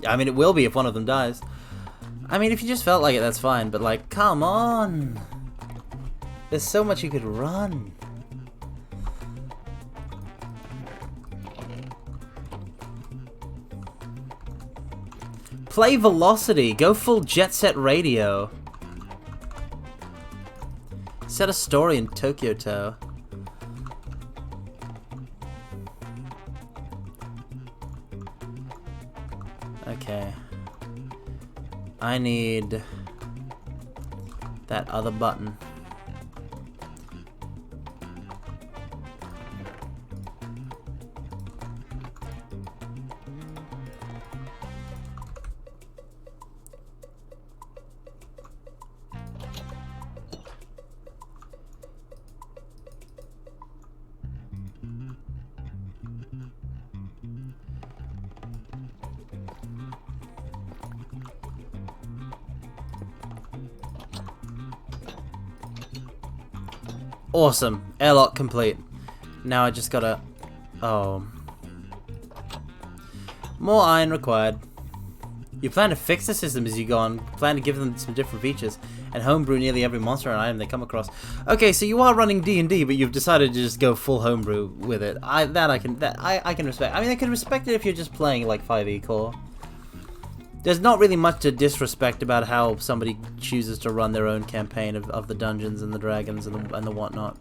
[SPEAKER 1] I mean, it will be if one of them dies. I mean, if you just felt like it, that's fine. But like, come on. There's so much you could run. Play Velocity. Go full Jet Set Radio. Set a story in Tokyo Toe. Okay. I need that other button. Awesome. Airlock complete. Now I just gotta... Oh. More iron required. You plan to fix the system as you go on, plan to give them some different features, and homebrew nearly every monster and item they come across. Okay, so you are running D&D, but you've decided to just go full homebrew with it. I can respect. I mean, I can respect it if you're just playing like 5e core. There's not really much to disrespect about how somebody chooses to run their own campaign of the dungeons and the dragons and the whatnot.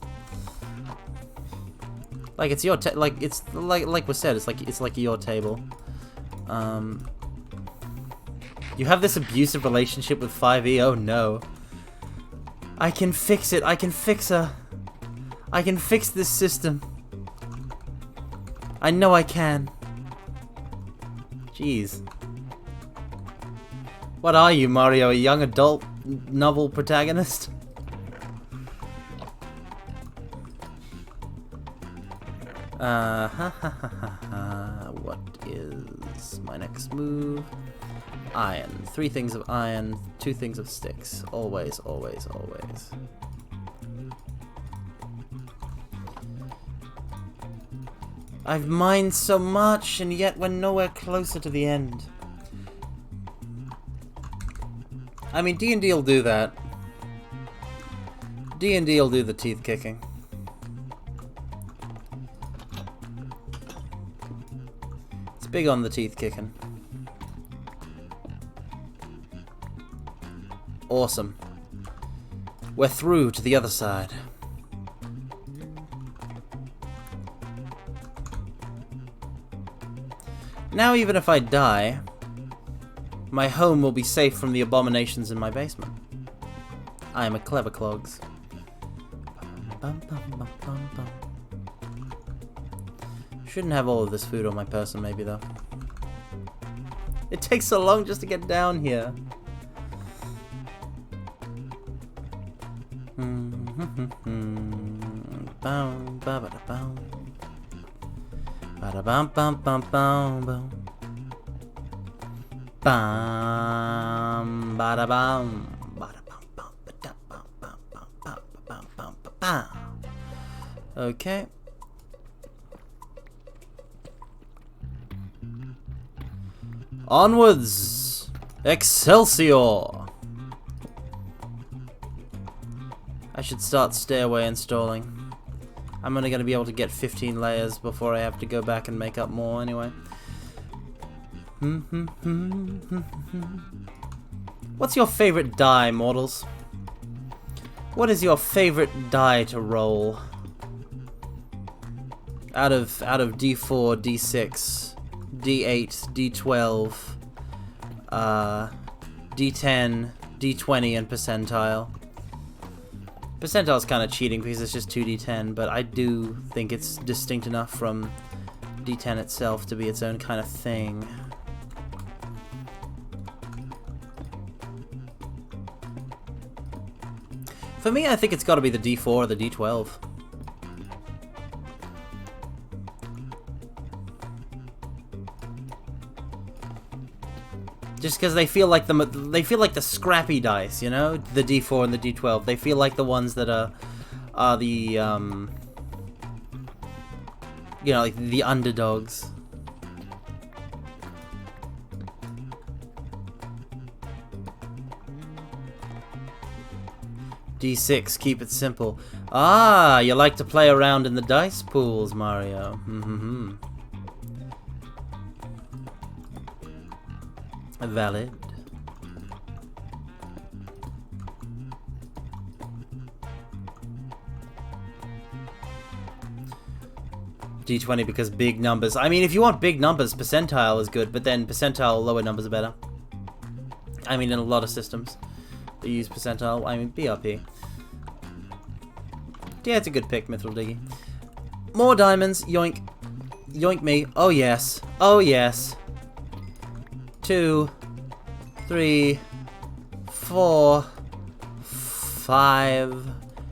[SPEAKER 1] Like it's your like we said, it's like your table. You have this abusive relationship with 5e. Oh no. I can fix it. I can fix her. I can fix this system. I know I can. Jeez. What are you, Mario? A young adult novel protagonist? What is my next move? Iron. 3 things of iron, 2 things of sticks. Always, always, always. I've mined so much, and yet we're nowhere closer to the end. I mean, D&D will do that. D&D will do the teeth kicking. It's big on the teeth kicking. Awesome. We're through to the other side. Now even if I die, my home will be safe from the abominations in my basement. I am a clever clogs. Shouldn't have all of this food on my person maybe though. It takes so long just to get down here. Okay. Onwards! Excelsior! I should start stairway installing. I'm only going to be able to get 15 layers before I have to go back and make up more anyway. What's your favorite die, mortals? What is your favorite die to roll? Out of D4, D6, D8, D12, D10, D20, and percentile. Percentile's kind of cheating because it's just 2d10, but I do think it's distinct enough from d10 itself to be its own kind of thing. For me, I think it's got to be the d4 or the d12. Just because they feel like the scrappy dice, you know, the D4 and the D12. They feel like the ones that are the you know, like the underdogs. D6, keep it simple. Ah, you like to play around in the dice pools, Mario. Valid. D20 because big numbers. I mean, if you want big numbers, percentile is good, but then percentile lower numbers are better. I mean, in a lot of systems they use percentile. I mean, BRP. Yeah, it's a good pick, Mithril Diggy. More diamonds. Yoink. Yoink me. Oh, yes. Oh, yes. 2, 3, 4, 5,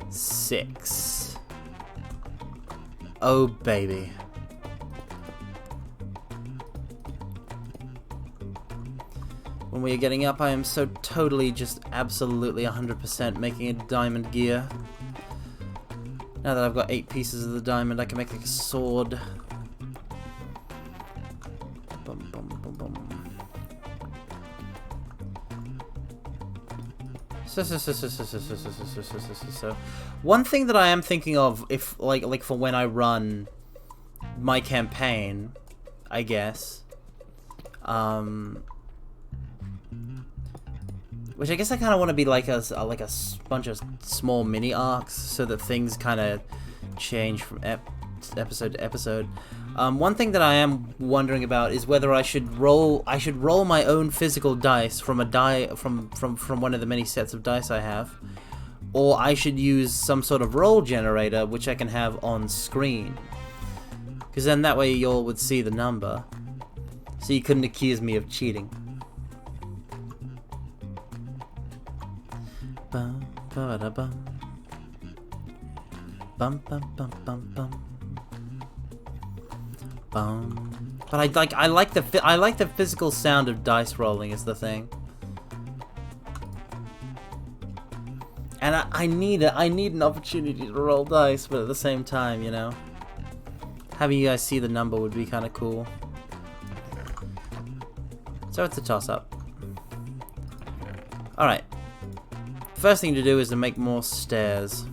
[SPEAKER 1] 6. Oh, baby. When we are getting up, I am so totally just absolutely 100% making a diamond gear. Now that I've got 8 pieces of the diamond, I can make like a sword. Bum, bum, bum, bum. So, one thing that I am thinking of, if like for when I run my campaign, I guess, which I guess I kind of want to be like a bunch of small mini arcs, so that things kind of change from episode to episode. One thing that I am wondering about is whether I should roll my own physical dice from from one of the many sets of dice I have, or I should use some sort of roll generator which I can have on screen, because then that way y'all would see the number, so you couldn't accuse me of cheating. Bum, ba-da-bum. Bum, bum, bum, bum, bum. But I like the physical sound of dice rolling is the thing, and I need an opportunity to roll dice, but at the same time, you know, having you guys see the number would be kind of cool. So it's a toss-up. All right, first thing to do is to make more stairs.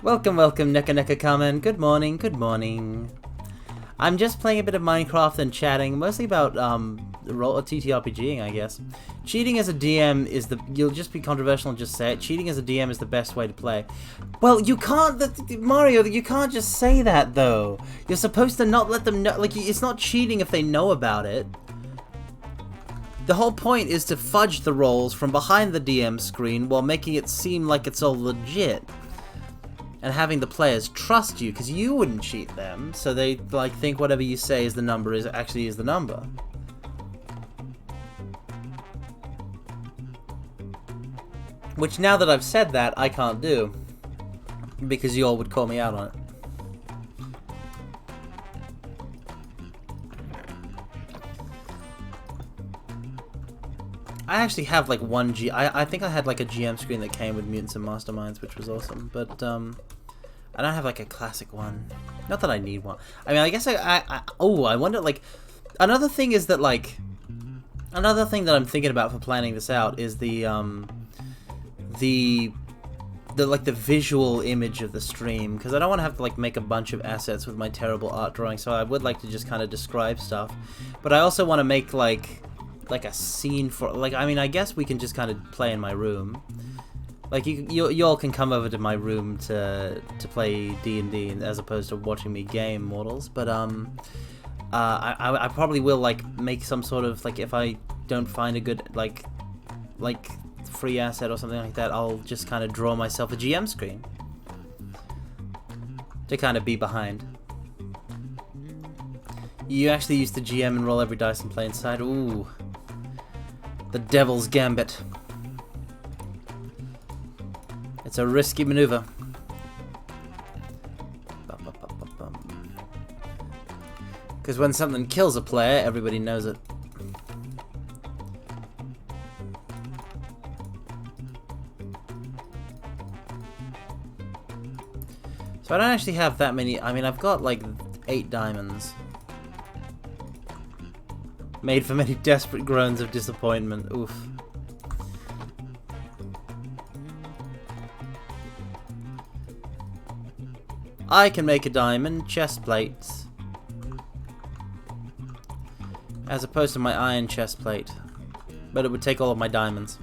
[SPEAKER 1] Welcome, Neka Neka Kamen. Good morning, good morning. I'm just playing a bit of Minecraft and chatting, mostly about TTRPGing, I guess. Cheating as a DM is you'll just be controversial and just say it. Cheating as a DM is the best way to play. Well, you can't, Mario, you can't just say that though. You're supposed to not let them know, like, it's not cheating if they know about it. The whole point is to fudge the rolls from behind the DM screen while making it seem like it's all legit. And having the players trust you, because you wouldn't cheat them, so they like think whatever you say is the number actually is the number. Which, now that I've said that, I can't do, because you all would call me out on it. I actually have like one I think I had like a GM screen that came with Mutants and Masterminds, which was awesome, but I don't have like a classic one. Not that I need one. I mean, I guess I wonder, like, another thing is that, like, another thing that I'm thinking about for planning this out is the visual image of the stream, because I don't want to have to like make a bunch of assets with my terrible art drawing, so I would like to just kind of describe stuff, but I also want to make like a scene for, like, I mean, I guess we can just kind of play in my room. Like, you all can come over to my room to play D&D as opposed to watching me game Mortals, but I probably will like make some sort of, like, if I don't find a good like free asset or something like that, I'll just kind of draw myself a GM screen to kind of be behind. You actually used to GM and roll every dice and play inside. Ooh, the Devil's Gambit. It's a risky maneuver. Because when something kills a player, everybody knows it. So I don't actually have that many. I mean, I've got like 8 diamonds. Made for many desperate groans of disappointment. Oof. I can make a diamond chest plate, as opposed to my iron chest plate, but it would take all of my diamonds.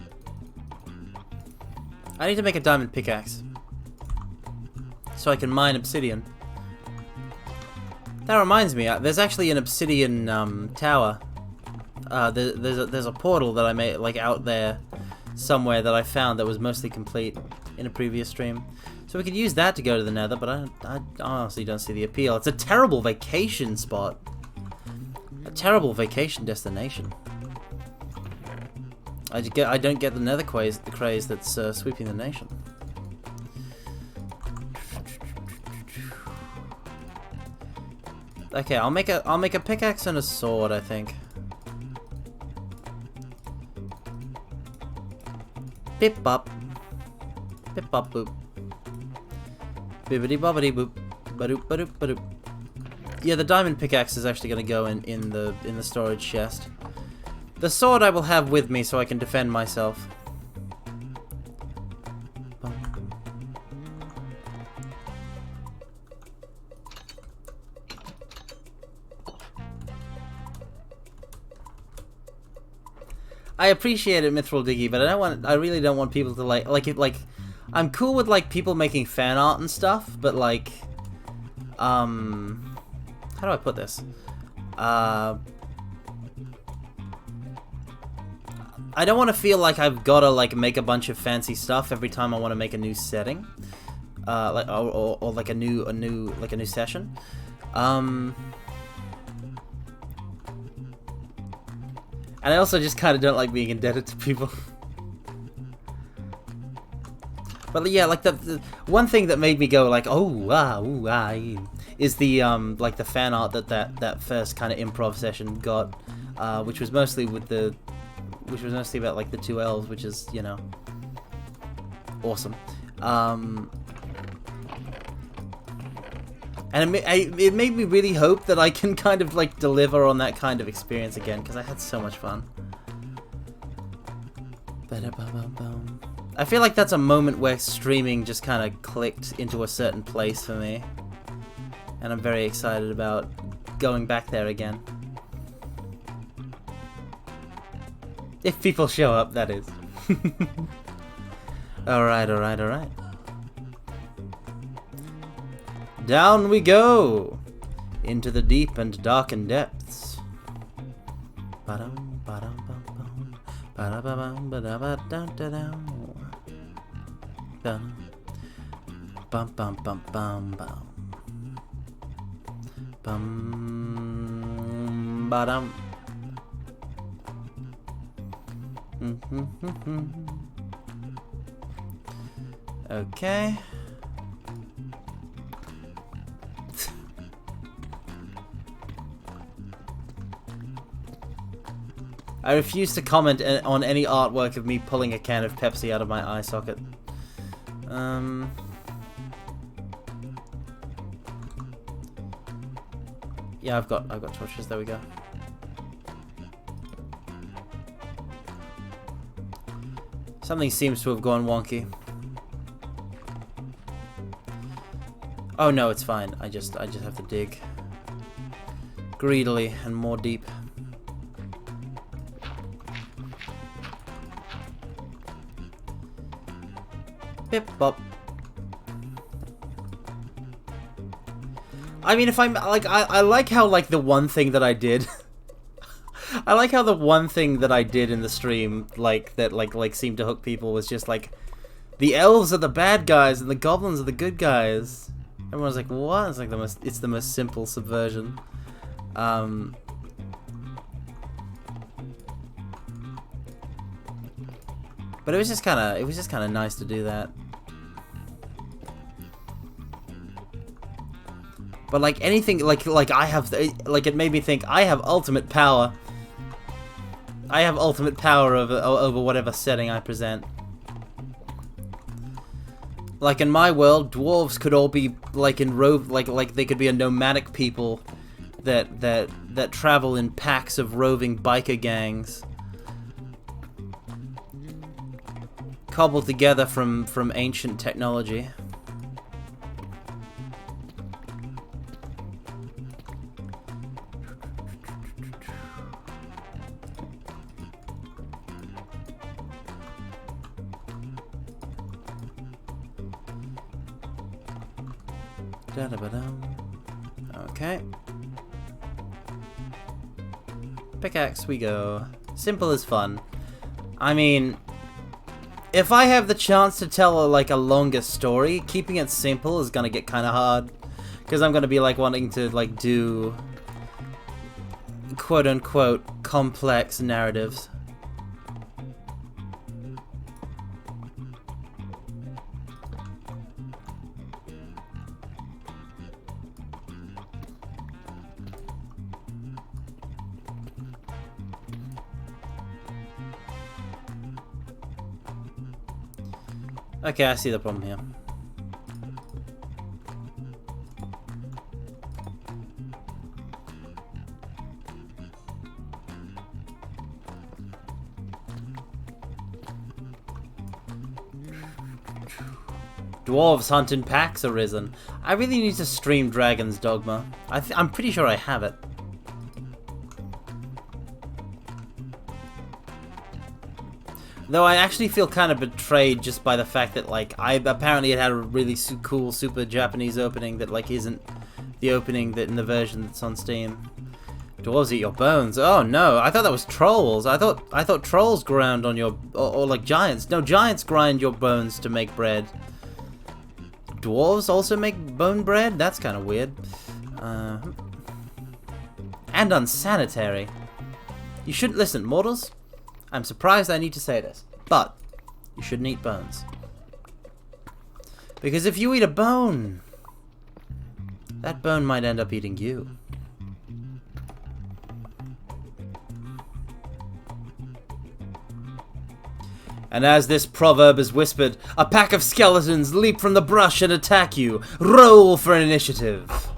[SPEAKER 1] I need to make a diamond pickaxe so I can mine obsidian. That reminds me, there's actually an obsidian tower. There's a portal that I made, like, out there somewhere that I found that was mostly complete in a previous stream. So we could use that to go to the nether, but I honestly don't see the appeal. It's a terrible vacation spot. A terrible vacation destination. I don't get the nether craze that's sweeping the nation. Okay, I'll make a pickaxe and a sword, I think. Bip bop. Bip bop boop. Bibbidi bobbidi boop. Badoop badoop badoop. Yeah, the diamond pickaxe is actually gonna go in the storage chest. The sword I will have with me so I can defend myself. I appreciate it, Mithril Diggy, but I really don't want people to like I'm cool with like people making fan art and stuff, but like how do I put this? I don't want to feel like I've got to like make a bunch of fancy stuff every time I want to make a new setting, like or like a new session. And I also just kind of don't like being indebted to people. But yeah, like the one thing that made me go like, oh, is the like the fan art that first kind of improv session got, which was mostly about like the two elves, which is, you know, awesome. And it made me really hope that I can kind of like deliver on that kind of experience again, because I had so much fun. I feel like that's a moment where streaming just kind of clicked into a certain place for me, and I'm very excited about going back there again. If people show up, that is. Alright, alright, alright. Down we go! Into the deep and darkened depths. Ba-dum, ba-dum, bum, bum. Ba-da-ba-bum, ba-da-ba-dum-da-dum. Bum, bum, bum, bum, bum. Bum, ba-dum. Okay. I refuse to comment on any artwork of me pulling a can of Pepsi out of my eye socket. Yeah, I've got torches. There we go. Something seems to have gone wonky. Oh no, it's fine. I just have to dig greedily and more deep. Bip bop. I mean, if I'm like, I like how like the one thing that I did. I like how the one thing that I did in the stream, like that, like seemed to hook people, was just like, the elves are the bad guys and the goblins are the good guys. Everyone's like, what? It's like it's the most simple subversion. But it was just kind of nice to do that. But like anything, like I have, like it made me think I have ultimate power. I have ultimate power over whatever setting I present. Like in my world, dwarves could all be like in like they could be a nomadic people that travel in packs of roving biker gangs, cobbled together from ancient technology. Okay. Pickaxe we go. Simple as fun. I mean, if I have the chance to tell a longer story, keeping it simple is gonna get kind of hard, because I'm gonna be like wanting to like do quote-unquote complex narratives. Okay, I see the problem here. Dwarves hunt in packs arisen. I really need to stream Dragon's Dogma. I'm pretty sure I have it. Though I actually feel kind of betrayed just by the fact that, like, apparently it had a really cool super Japanese opening that, like, isn't the opening that in the version that's on Steam. Dwarves eat your bones. Oh no, I thought that was trolls. I thought trolls ground on your or like giants. No, giants grind your bones to make bread. Dwarves also make bone bread? That's kind of weird. And unsanitary. You shouldn't listen, mortals. I'm surprised I need to say this, but you shouldn't eat bones. Because if you eat a bone, that bone might end up eating you. And as this proverb is whispered, a pack of skeletons leap from the brush and attack you. Roll for initiative.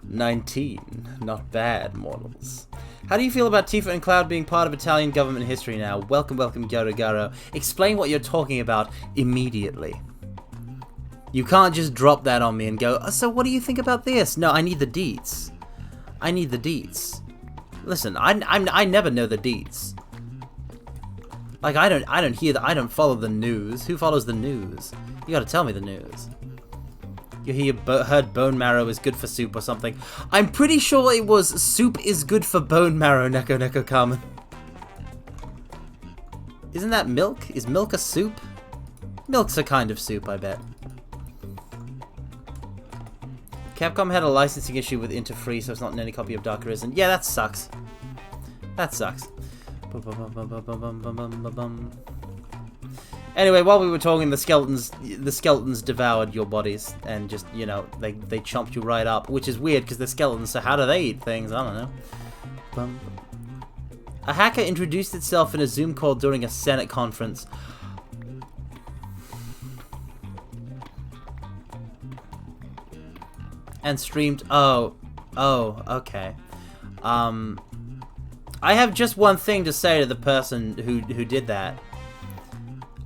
[SPEAKER 1] 19. Not bad, mortals. How do you feel about Tifa and Cloud being part of Italian government history now? Welcome, welcome, Garo Garo. Explain what you're talking about immediately. You can't just drop that on me and go, oh, so what do you think about this? No, I need the deets. I need the deets. Listen, I never know the deets. Like, I don't follow the news. Who follows the news? You gotta tell me the news. You heard bone marrow is good for soup or something. I'm pretty sure it was soup is good for bone marrow, Neko Neko Carmen. Isn't that milk? Is milk a soup? Milk's a kind of soup, I bet. Capcom had a licensing issue with Interfree, so it's not in any copy of Dark Arisen. Yeah, that sucks. That sucks. Anyway, while we were talking, the skeletons devoured your bodies and just, you know, they chomped you right up, which is weird because they're skeletons, so how do they eat things? I don't know. A hacker introduced itself in a Zoom call during a Senate conference. And streamed. Oh, okay. I have just one thing to say to the person who did that.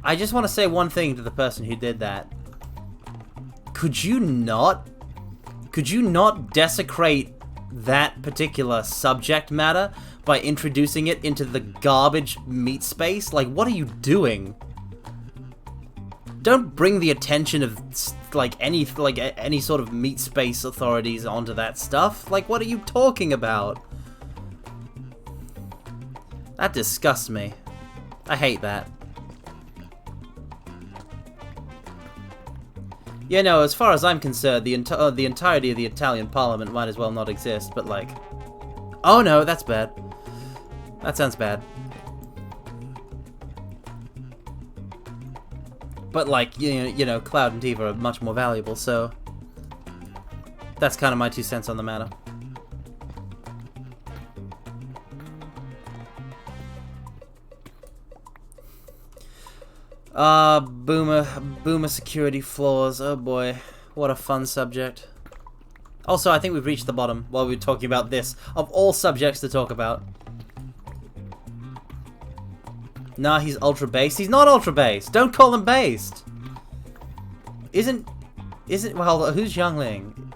[SPEAKER 1] I just want to say one thing to the person who did that. Could you not desecrate that particular subject matter by introducing it into the garbage meat space? Like, what are you doing? Don't bring the attention of any sort of meat space authorities onto that stuff. Like, what are you talking about? That disgusts me. I hate that. Yeah, no, as far as I'm concerned, the entirety of the Italian parliament might as well not exist, but like... Oh no, that's bad. That sounds bad. But like, you know, Cloud and Tifa are much more valuable, so... That's kind of my 2 cents on the matter. Boomer security flaws. Oh boy, what a fun subject. Also, I think we've reached the bottom while we were talking about this. Of all subjects to talk about. Nah, he's ultra based. He's not ultra based. Don't call him based. Isn't well, who's Youngling?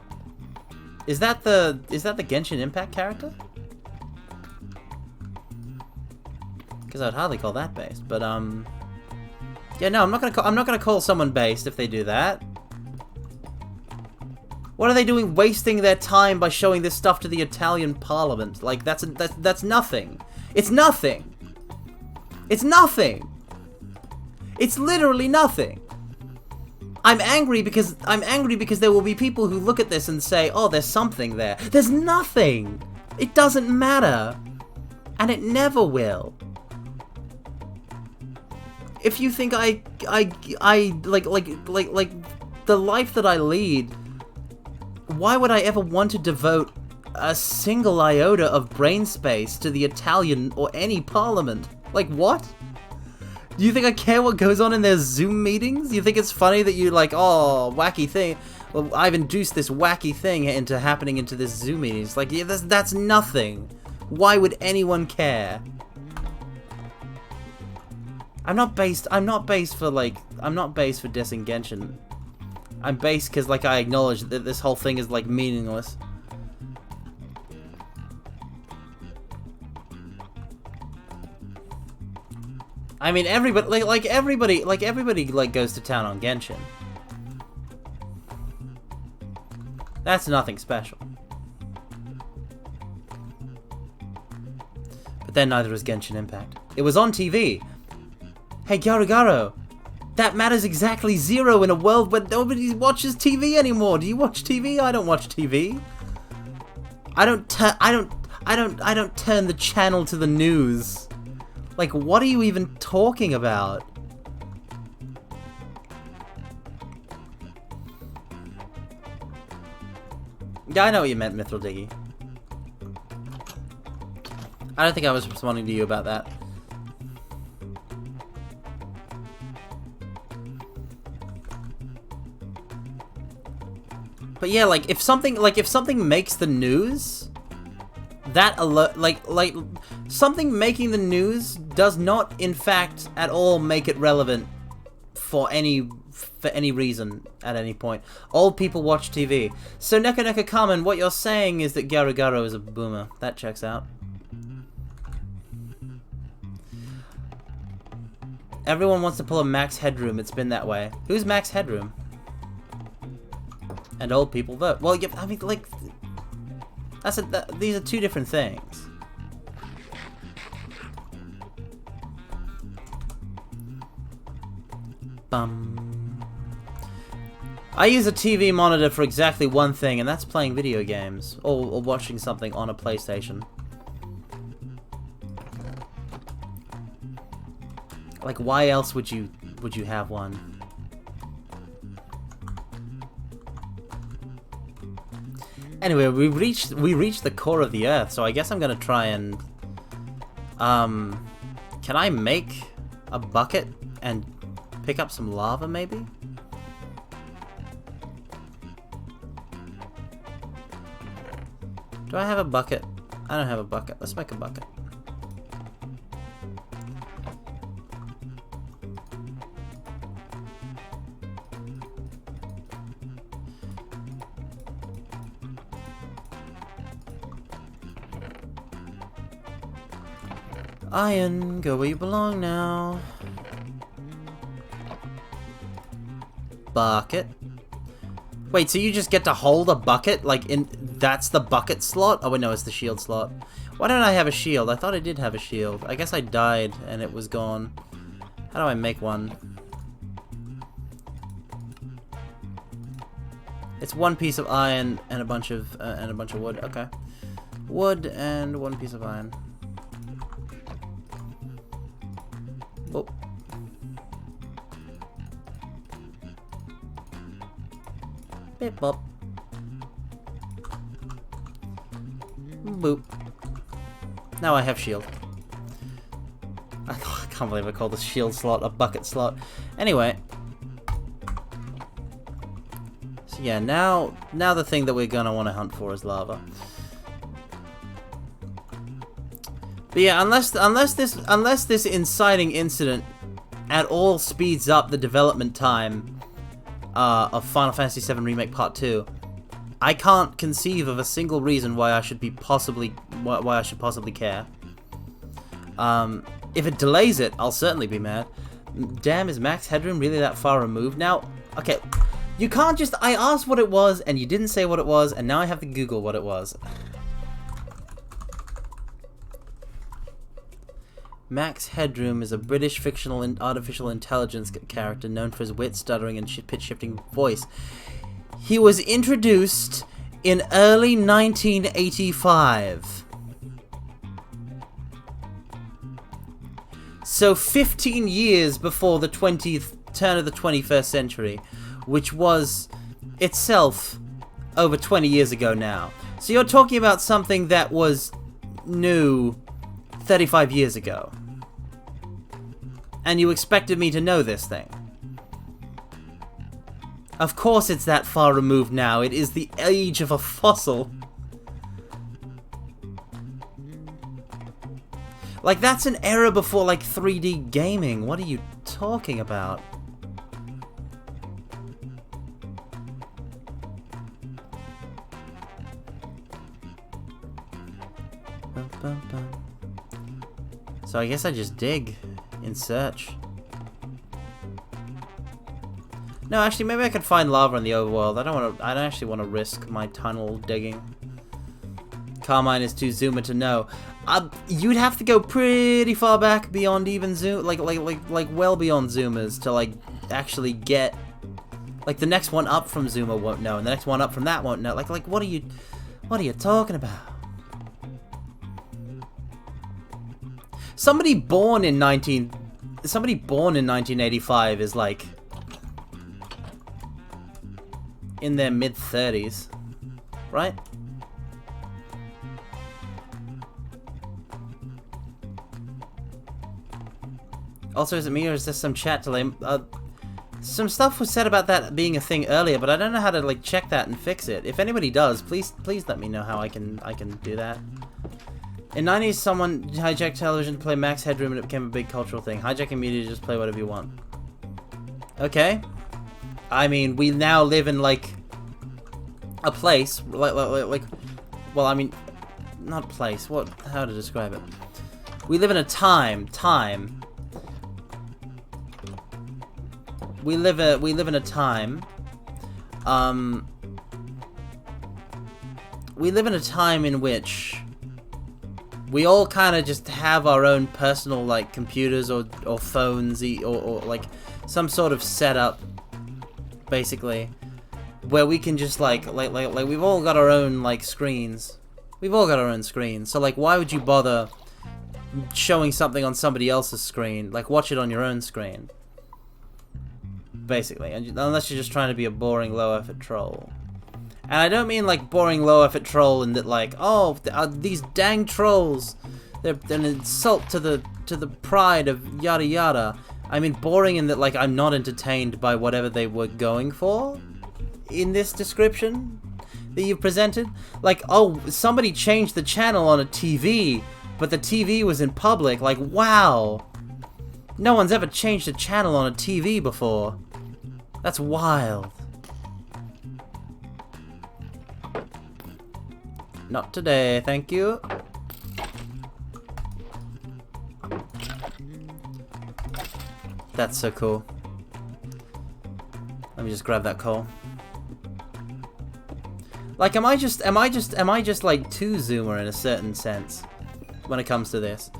[SPEAKER 1] Is that the Genshin Impact character? Because I'd hardly call that based, but yeah, no, I'm not gonna call someone based if they do that. What are they doing, wasting their time by showing this stuff to the Italian Parliament? Like, that's nothing. It's nothing. It's nothing. It's literally nothing. I'm angry because there will be people who look at this and say, "Oh, there's something there." There's nothing. It doesn't matter, and it never will. If you think I like the life that I lead, why would I ever want to devote a single iota of brain space to the Italian or any parliament? Like, what? Do you think I care what goes on in their Zoom meetings? You think it's funny that you like, oh, wacky thing. Well, I've induced this wacky thing into happening into this Zoom meeting. It's like, yeah, that's nothing. Why would anyone care? I'm not based for dissing Genshin. I'm based because, like, I acknowledge that this whole thing is, like, meaningless. I mean, everybody goes to town on Genshin. That's nothing special. But then neither is Genshin Impact. It was on TV. Hey, Garugaro, that matters exactly zero in a world where nobody watches TV anymore. Do you watch TV? I don't watch TV. I don't turn the channel to the news. Like, what are you even talking about? Yeah, I know what you meant, Mithril Diggy. I don't think I was responding to you about that. But yeah, like if something makes the news, that like something making the news does not in fact at all make it relevant for any reason at any point. Old people watch TV. So Neka Kamen, what you're saying is that Garugaro is a boomer. That checks out. Everyone wants to pull a Max Headroom. It's been that way. Who's Max Headroom? And old people vote. Well, yeah, I mean, like, these are two different things. I use a TV monitor for exactly one thing, and that's playing video games or watching something on a PlayStation. Like, why else would you have one? Anyway, we reached the core of the Earth, so I guess I'm gonna try and can I make a bucket and pick up some lava, maybe? Do I have a bucket? I don't have a bucket. Let's make a bucket. Iron, go where you belong now. Bucket. Wait, so you just get to hold a bucket? Like, that's the bucket slot? Oh wait, no, it's the shield slot. Why don't I have a shield? I thought I did have a shield. I guess I died and it was gone. How do I make one? It's one piece of iron and a bunch of wood. Okay, wood and one piece of iron. Oh. Beep bop. Boop. Now I have shield. I can't believe I called the shield slot a bucket slot. Anyway. So yeah, now the thing that we're gonna want to hunt for is lava. But yeah, unless this inciting incident at all speeds up the development time of Final Fantasy VII Remake Part 2, I can't conceive of a single reason why I should possibly care. If it delays it, I'll certainly be mad. Damn, is Max Headroom really that far removed now? Okay, you can't just... I asked what it was, and you didn't say what it was, and now I have to Google what it was. Max Headroom is a British fictional and artificial intelligence character known for his wit, stuttering, and pitch-shifting voice. He was introduced in early 1985. So 15 years before the turn of the 21st century, which was itself over 20 years ago now. So you're talking about something that was new 35 years ago. And you expected me to know this thing. Of course it's that far removed now. It is the age of a fossil. Like, that's an era before, like, 3D gaming. What are you talking about? So I guess I just dig in search. No, actually, maybe I could find lava in the overworld. I don't actually want to risk my tunnel digging. Carmine is too zoomer to know. You'd have to go pretty far back beyond even zoom, like well beyond zoomers to like actually get. Like the next one up from zoomer won't know, and the next one up from that won't know. Like what are you talking about? Somebody born in 1985 is like in their mid-30s, right? Also, is it me or is there some chat delay? Some stuff was said about that being a thing earlier, but I don't know how to like check that and fix it. If anybody does, please let me know how I can do that. In the 90s, someone hijacked television to play Max Headroom and it became a big cultural thing. Hijacking media to just play whatever you want. Okay. I mean, we now live in like a place, like well, I mean, not a place. How to describe it? We live in a time. We live in a time. We live in a time in which we all kind of just have our own personal like computers or phones or like some sort of setup, basically, where we can just like we've all got our own like screens. We've all got our own screens. So like, why would you bother showing something on somebody else's screen? Like, watch it on your own screen. Basically, unless you're just trying to be a boring low-effort troll. And I don't mean like boring low-effort troll in that like, oh, these dang trolls, they're an insult to the pride of yada yada. I mean boring in that like I'm not entertained by whatever they were going for in this description that you presented. Like, oh, somebody changed the channel on a TV, but the TV was in public. Like, wow, no one's ever changed a channel on a TV before. That's wild. Not today, thank you. That's so cool. Let me just grab that coal. Like, am I just like too zoomer in a certain sense when it comes to this?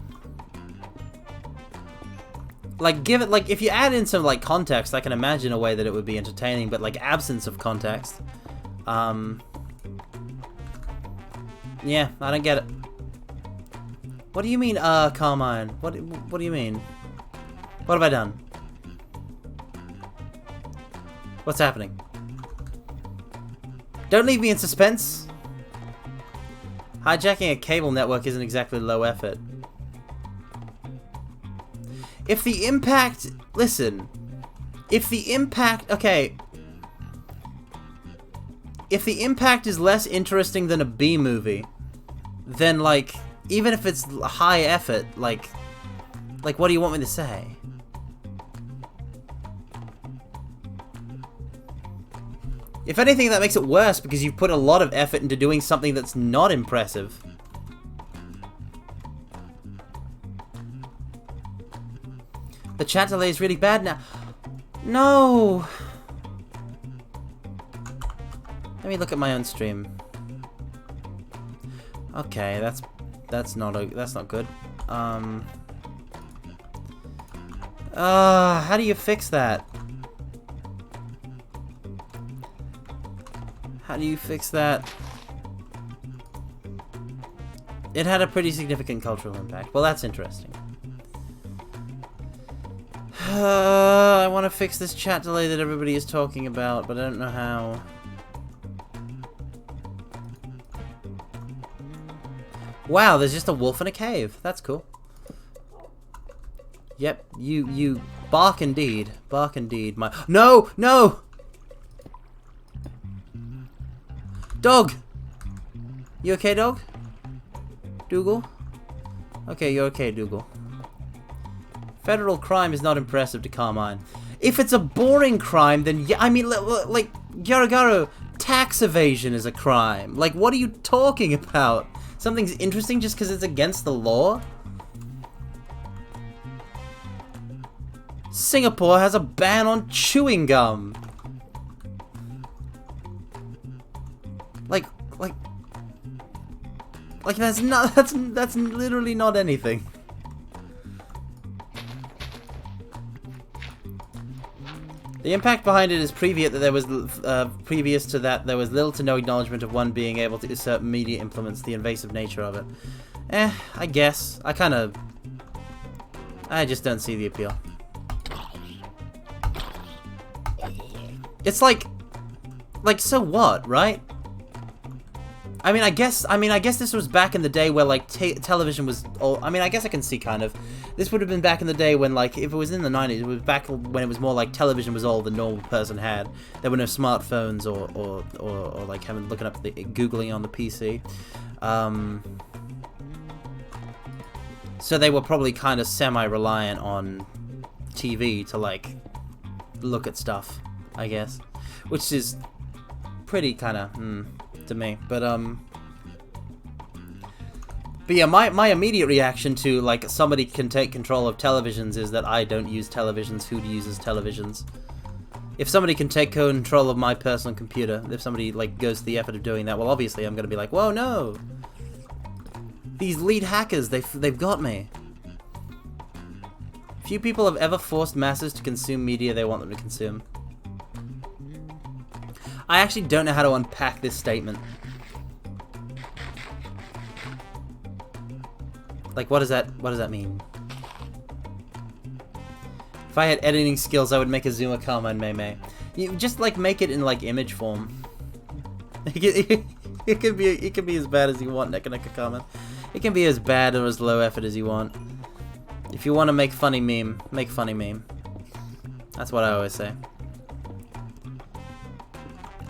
[SPEAKER 1] Like, give it, like, if you add in some, like, context, I can imagine a way that it would be entertaining, but, like, absence of context, yeah, I don't get it. What do you mean, Carmine? What do you mean? What have I done? What's happening? Don't leave me in suspense. Hijacking a cable network isn't exactly low effort. If the impact... Listen. If the impact... Okay. If the impact is less interesting than a B movie, then, like, even if it's high effort, like, what do you want me to say? If anything, that makes it worse because you've put a lot of effort into doing something that's not impressive. The chat delay is really bad now. No. Let me look at my own stream. Okay, that's not good. How do you fix that? How do you fix that? It had a pretty significant cultural impact. Well, that's interesting. I want to fix this chat delay that everybody is talking about, but I don't know how. Wow, there's just a wolf in a cave. That's cool. Yep, you bark indeed. Bark indeed. No! No! Dog! You okay, dog? Dougal? Okay, you're okay, Dougal. Federal crime is not impressive to Carmine. If it's a boring crime, then yeah, I mean, like, Garagaro, tax evasion is a crime. Like, what are you talking about? Something's interesting just because it's against the law? Singapore has a ban on chewing gum. Like that's not, that's literally not anything. The impact behind it is previous to that there was little to no acknowledgement of one being able to usurp media implements, the invasive nature of it. I guess. I just don't see the appeal. It's like so what, right? I mean, I guess this was back in the day where, like, television was all... I mean, I guess I can see, kind of. This would have been back in the day when, like, if it was in the 90s, it was back when it was more like television was all the normal person had. There were no smartphones or like, looking up, Googling on the PC. So they were probably kind of semi-reliant on TV to, like, look at stuff, I guess. Which is pretty kind of, to me, but yeah, my immediate reaction to, like, somebody can take control of televisions is that I don't use televisions. Who uses televisions? If somebody can take control of my personal computer, if somebody, like, goes to the effort of doing that, well, obviously I'm gonna be like, whoa, no! These lead hackers, they've got me. Few people have ever forced masses to consume media they want them to consume. I actually don't know how to unpack this statement. Like, what does that mean? If I had editing skills, I would make a Zuma Carmine Meme. You just, like, make it in, like, image form. It could be as bad as you want, Neka Neka Carmine. It can be as bad or as low effort as you want. If you want to make funny meme, make funny meme. That's what I always say.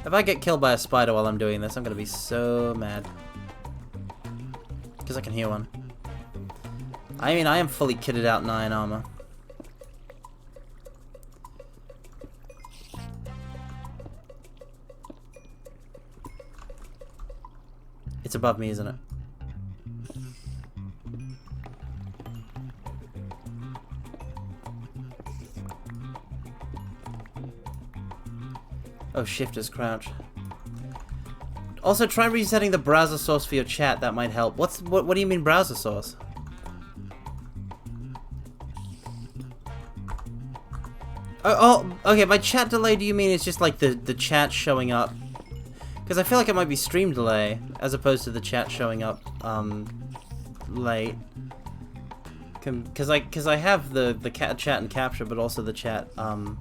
[SPEAKER 1] If I get killed by a spider while I'm doing this, I'm gonna be so mad. Because I can hear one. I mean, I am fully kitted out in iron armor. It's above me, isn't it? Oh, shift is crouch. Also, try resetting the browser source for your chat. That might help. What do you mean browser source? Oh, okay. By chat delay, do you mean it's just like the chat showing up? Because I feel like it might be stream delay as opposed to the chat showing up late. Because I have the chat and capture, but also the chat on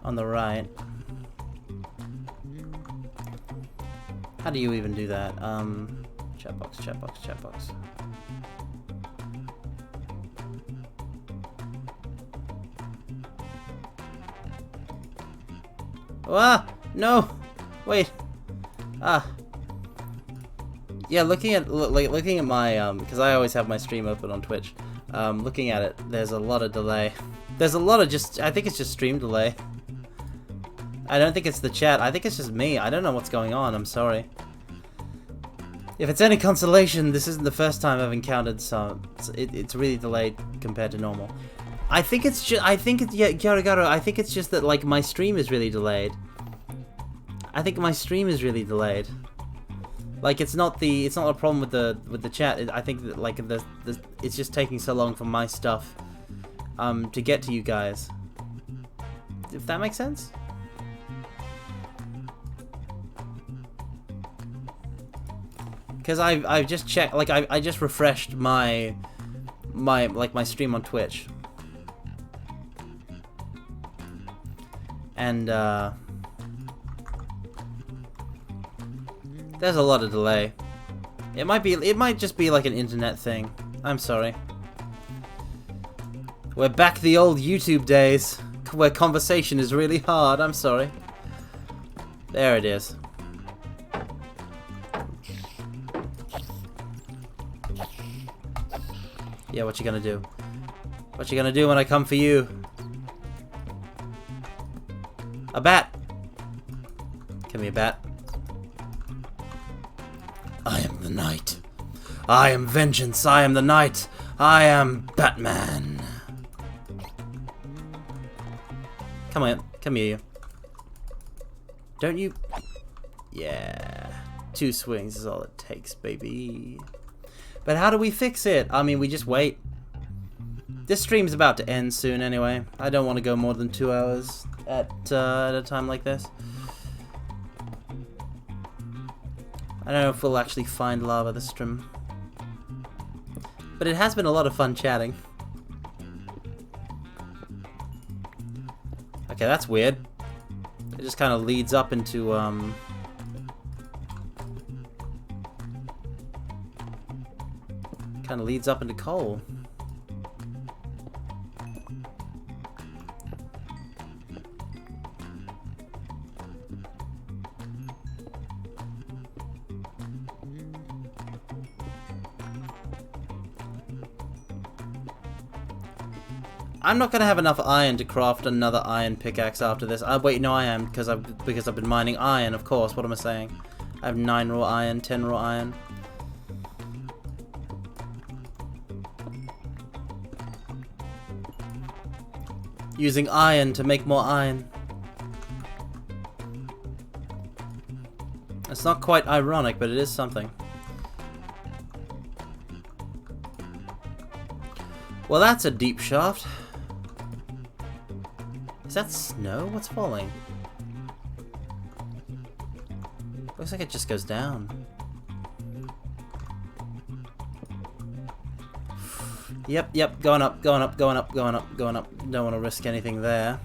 [SPEAKER 1] the right. How do you even do that? Chatbox, chatbox, chatbox. Ah! No! Wait! Ah! Yeah, looking at my because I always have my stream open on Twitch. Looking at it, there's a lot of delay. There's a lot of I think it's just stream delay. I don't think it's the chat. I think it's just me. I don't know what's going on. I'm sorry. If it's any consolation, this isn't the first time I've encountered it's really delayed compared to normal. I think it's just. Yeah, Garagaro. I think it's just that, like, my stream is really delayed. I think my stream is really delayed. Like, it's not a problem with the chat. I think that, like, it's just taking so long for my stuff to get to you guys. If that makes sense? Because I've just checked, like I just refreshed my stream on Twitch. And there's a lot of delay. It might just be like an internet thing. I'm sorry. We're back the old YouTube days where conversation is really hard. I'm sorry. There it is. Yeah, what you gonna do? What you gonna do when I come for you? A bat! Give me a bat. I am the night. I am vengeance. I am the night. I am Batman. Come on, come here, you. Don't you? Yeah. 2 swings is all it takes, baby. But how do we fix it? I mean, we just wait. This stream's about to end soon anyway. I don't want to go more than 2 hours at a time like this. I don't know if we'll actually find lava this stream. But it has been a lot of fun chatting. Okay, that's weird. It just kind of leads up into, kind of leads up into coal. I'm not gonna have enough iron to craft another iron pickaxe after this. Wait, no, I am because I've been mining iron. Of course. What am I saying? I have 9 raw iron, 10 raw iron. Using iron to make more iron. It's not quite ironic, but it is something. Well, that's a deep shaft. Is that snow? What's falling? Looks like it just goes down. Yep, going up, going up, going up, going up, going up. Don't want to risk anything there.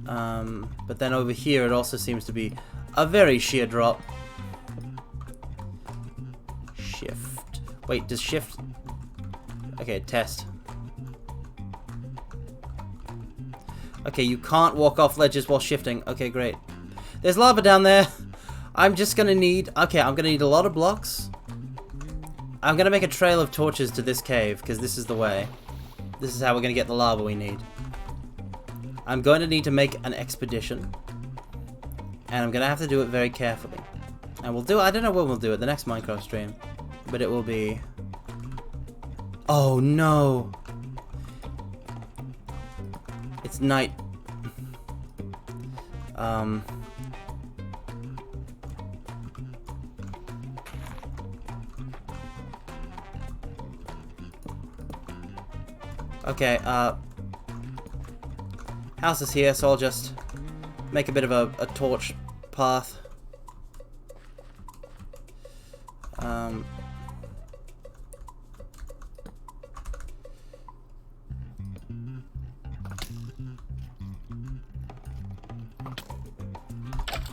[SPEAKER 1] But then over here it also seems to be a very sheer drop. Shift. Wait, does shift... Okay, test. Okay, you can't walk off ledges while shifting. Okay, great. There's lava down there. I'm just gonna need... Okay, I'm gonna need a lot of blocks. I'm gonna make a trail of torches to this cave, because this is the way. This is how we're gonna get the lava we need. I'm going to need to make an expedition. And I'm gonna have to do it very carefully. And we'll do it... I don't know when we'll do it, the next Minecraft stream. But it will be... Oh no! It's night. Okay, house is here, so I'll just make a bit of a torch path.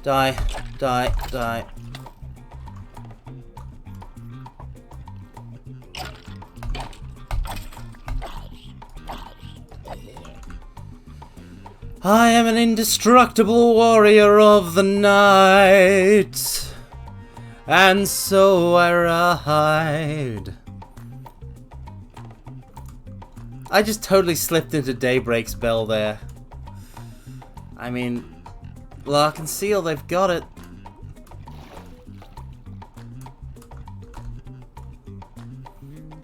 [SPEAKER 1] Die, die, die. I am an indestructible warrior of the night, and so I ride. I just totally slipped into Daybreak's bell there. I mean... Lock and seal, they've got it.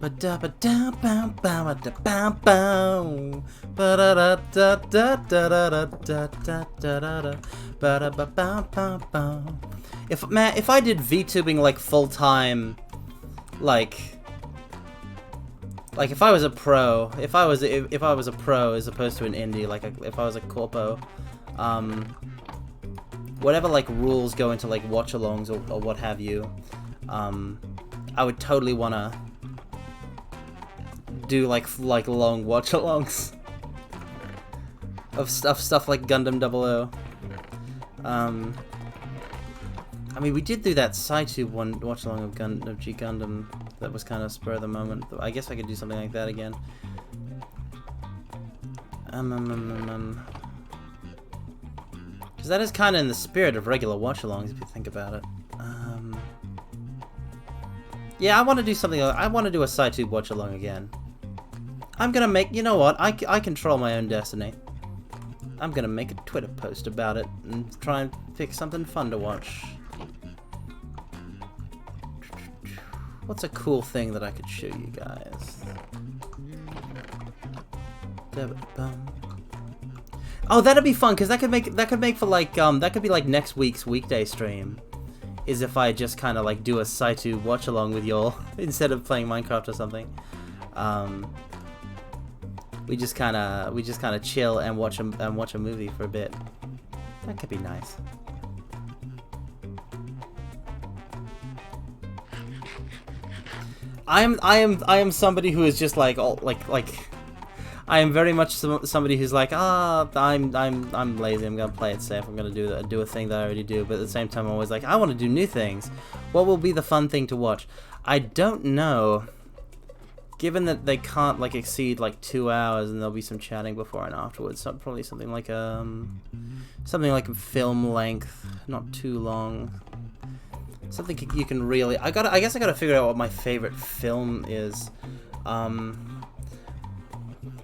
[SPEAKER 1] If I did VTubing like full time, like Like if I was a pro, if I was a pro as opposed to an indie, like if I was a corpo, whatever like rules go into like watch-alongs or what have you, I would totally wanna do like long watch-alongs of stuff like Gundam 00. I mean, we did do that SciTube one watch-along of G Gundam that was kind of spur of the moment. I guess I could do something like that again. Because that is kind of in the spirit of regular watch-alongs, if you think about it. Yeah, I want to do something. I want to do a SciTube watch-along again. I'm gonna make. You know what? I control my own destiny. I'm gonna make a Twitter post about it and try and pick something fun to watch. What's a cool thing that I could show you guys? Oh, that'd be fun, cause that could make for like that could be like next week's weekday stream. Is if I just kind of like do a SciTube watch along with y'all instead of playing Minecraft or something. We just kind of chill and watch a movie for a bit. That could be nice. I am somebody who is just like I am very much somebody who's like, I'm lazy. I'm gonna play it safe. I'm gonna do a thing that I already do. But at the same time, I'm always like, I want to do new things. What will be the fun thing to watch? I don't know. Given that they can't like exceed like 2 hours, and there'll be some chatting before and afterwards, so probably something like film length, not too long. Something you can really. I guess I gotta figure out what my favorite film is.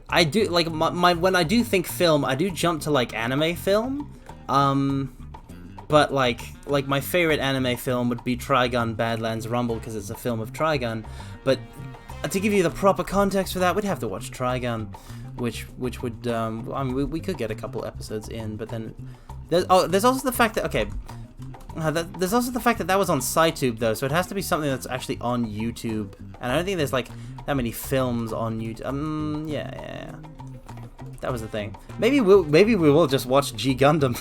[SPEAKER 1] I do like when I do think film, I do jump to like anime film. But like my favorite anime film would be Trigun Badlands Rumble because it's a film of Trigun. But to give you the proper context for that, we'd have to watch Trigun, which would I mean we could get a couple episodes in, but then there's also the fact that there's also the fact that that was on SciTube though, so it has to be something that's actually on YouTube, and I don't think there's like that many films on YouTube. Yeah. That was the thing. Maybe we will just watch G Gundam,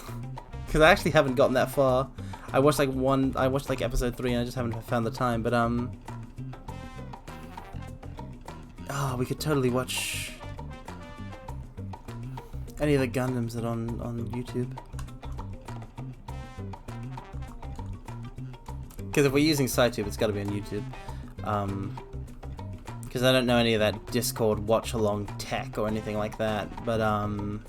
[SPEAKER 1] because I actually haven't gotten that far. I watched like episode 3, and I just haven't found the time. But we could totally watch any of the Gundams that are on YouTube. Because if we're using SciTube, it's got to be on YouTube. Because I don't know any of that Discord watch-along tech or anything like that. But, I mean,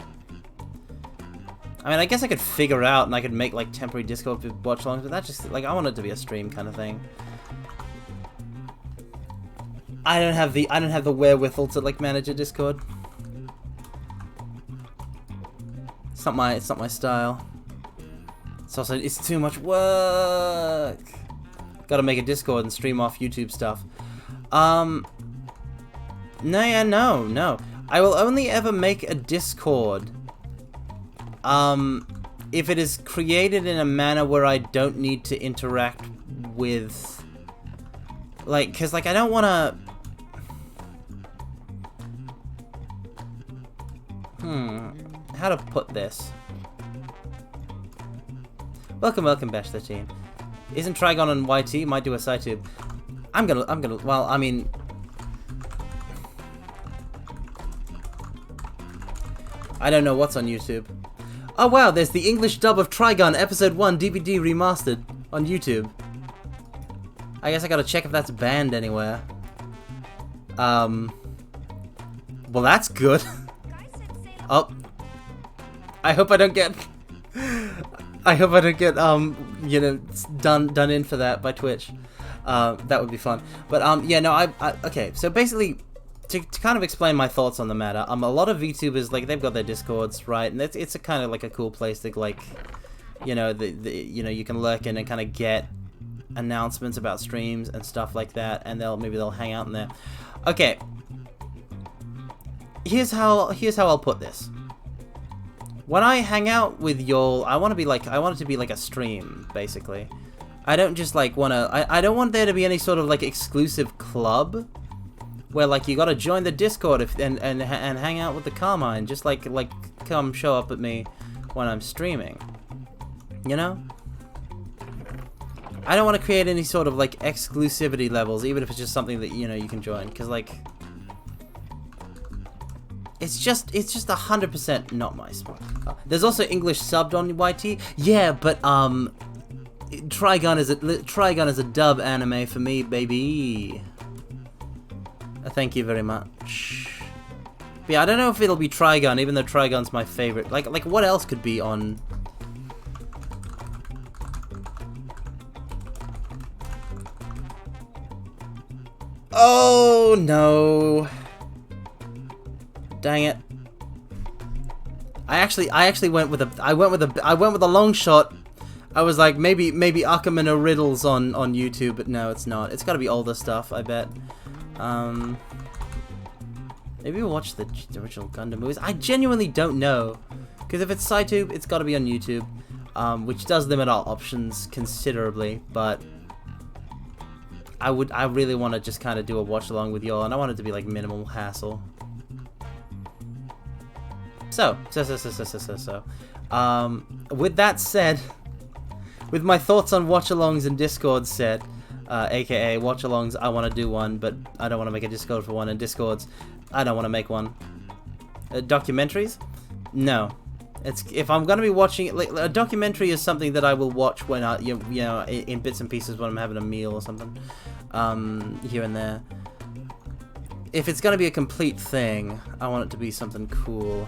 [SPEAKER 1] I guess I could figure out and I could make, like, temporary Discord watch-alongs, but that's just, like, I want it to be a stream kind of thing. I don't have the wherewithal to, like, manage a Discord. It's not my style. It's too much work. Gotta make a Discord and stream off YouTube stuff. No. I will only ever make a Discord if it is created in a manner where I don't need to interact with, like, because, like, I don't want to... How to put this? Welcome, Bash13. Isn't Trigon on YT? Might do a SciTube. I'm gonna, well, I mean... I don't know what's on YouTube. Oh wow, there's the English dub of Trigun Episode 1 DVD remastered on YouTube. I guess I gotta check if that's banned anywhere. Well, that's good. Oh. I hope I don't get... you know, done in for that by Twitch. That would be fun. But, yeah, no, okay, so basically, to kind of explain my thoughts on the matter, a lot of VTubers, like, they've got their Discords, right, and it's a kind of, like, a cool place to, like, you know, you know, you can lurk in and kind of get announcements about streams and stuff like that, and maybe they'll hang out in there. Okay. Here's how I'll put this. When I hang out with y'all, I want it to be like a stream, basically. I don't just like I don't want there to be any sort of like exclusive club. where like you gotta join the Discord and hang out with the Carmine, just like come show up at me when I'm streaming. You know? I don't want to create any sort of like exclusivity levels, even if it's just something that you know you can join, because like it's just 100% not my spot. There's also English subbed on YT. Yeah, but Trigun is a dub anime for me, baby. Thank you very much. But yeah, I don't know if it'll be Trigun, even though Trigun's my favorite. Like what else could be on? Oh no! Dang it! I actually went with a long shot. I was like maybe Ackerman or Riddles on YouTube, but no, it's not. It's got to be older stuff, I bet. Maybe we'll watch the original Gundam movies. I genuinely don't know, because if it's SciTube, it's got to be on YouTube, which does limit our options considerably. But I really want to just kind of do a watch along with y'all, and I want it to be like minimal hassle. So, with that said, with my thoughts on watch-alongs and Discord set, aka watch-alongs, I want to do one, but I don't want to make a Discord for one, and Discords, I don't want to make one. Documentaries? No. If I'm gonna be watching, like, a documentary is something that I will watch when you know, in bits and pieces when I'm having a meal or something, here and there. If it's gonna be a complete thing, I want it to be something cool.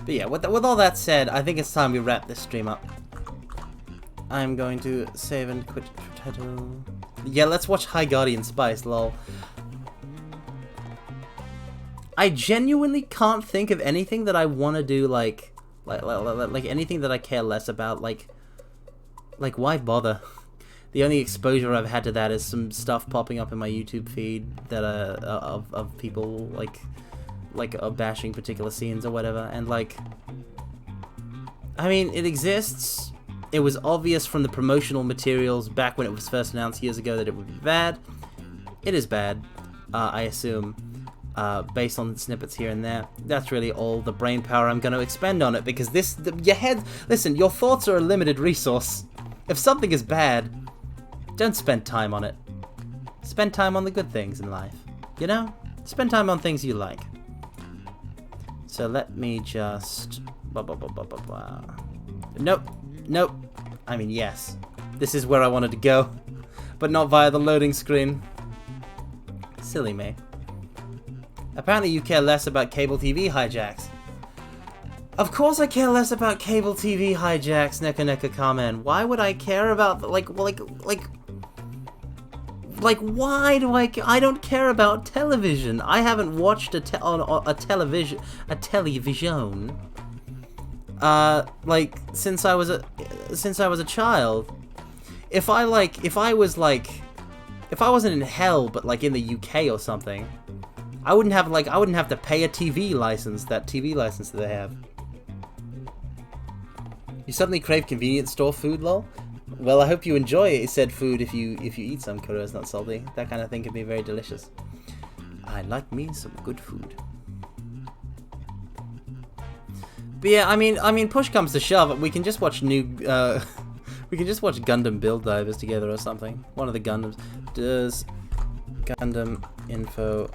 [SPEAKER 1] But yeah, with all that said, I think it's time we wrap this stream up. I'm going to save and quit title. Yeah, let's watch High Guardian Spice, lol. I genuinely can't think of anything that I want to do, like anything that I care less about, like why bother? The only exposure I've had to that is some stuff popping up in my YouTube feed that of people like bashing particular scenes or whatever, and like, I mean, it exists. It was obvious from the promotional materials back when it was first announced years ago that it would be bad. It is bad, I assume, based on snippets here and there. That's really all the brain power I'm going to expend on it, because listen, your thoughts are a limited resource. If something is bad, don't spend time on it. Spend time on the good things in life. You know? Spend time on things you like. So let me just... Nope. Nope. I mean, yes. This is where I wanted to go. But not via the loading screen. Silly me. Apparently you care less about cable TV hijacks. Of course I care less about cable TV hijacks, Neka Kamen. Why would I care about, like, why do I don't care about television. I haven't watched a television, like, since I was a child. If I wasn't in hell, but like in the UK or something, I wouldn't have to pay a TV license, that they have. You suddenly crave convenience store food, lol? Well, I hope you enjoy said food if you eat some. Kuro is not salty. That kind of thing can be very delicious. I like me some good food. But yeah, I mean, push comes to shove, we can just watch we can just watch Gundam Build Divers together or something. One of the Gundams. Does Gundam info...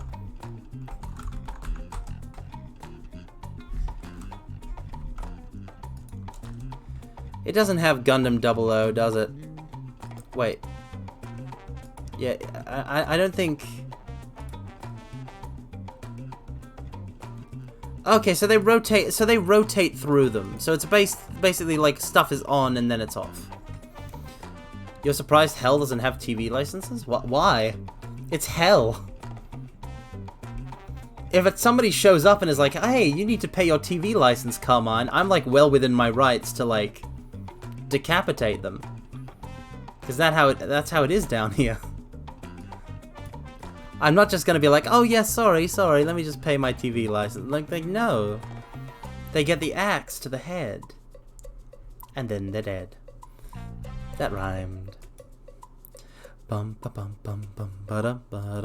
[SPEAKER 1] It doesn't have Gundam 00, does it? Wait. Yeah, I don't think... Okay, so they rotate through them. So it's basically like stuff is on and then it's off. You're surprised Hell doesn't have TV licenses? Why? It's Hell. If somebody shows up and is like, hey, you need to pay your TV license, Carmine, I'm like well within my rights to like decapitate them. Because that's how it is down here. I'm not just gonna be like, oh yeah, sorry, let me just pay my TV license. Like, no. They get the axe to the head. And then they're dead. That rhymed. Bum ba bum bum bum ba dum bum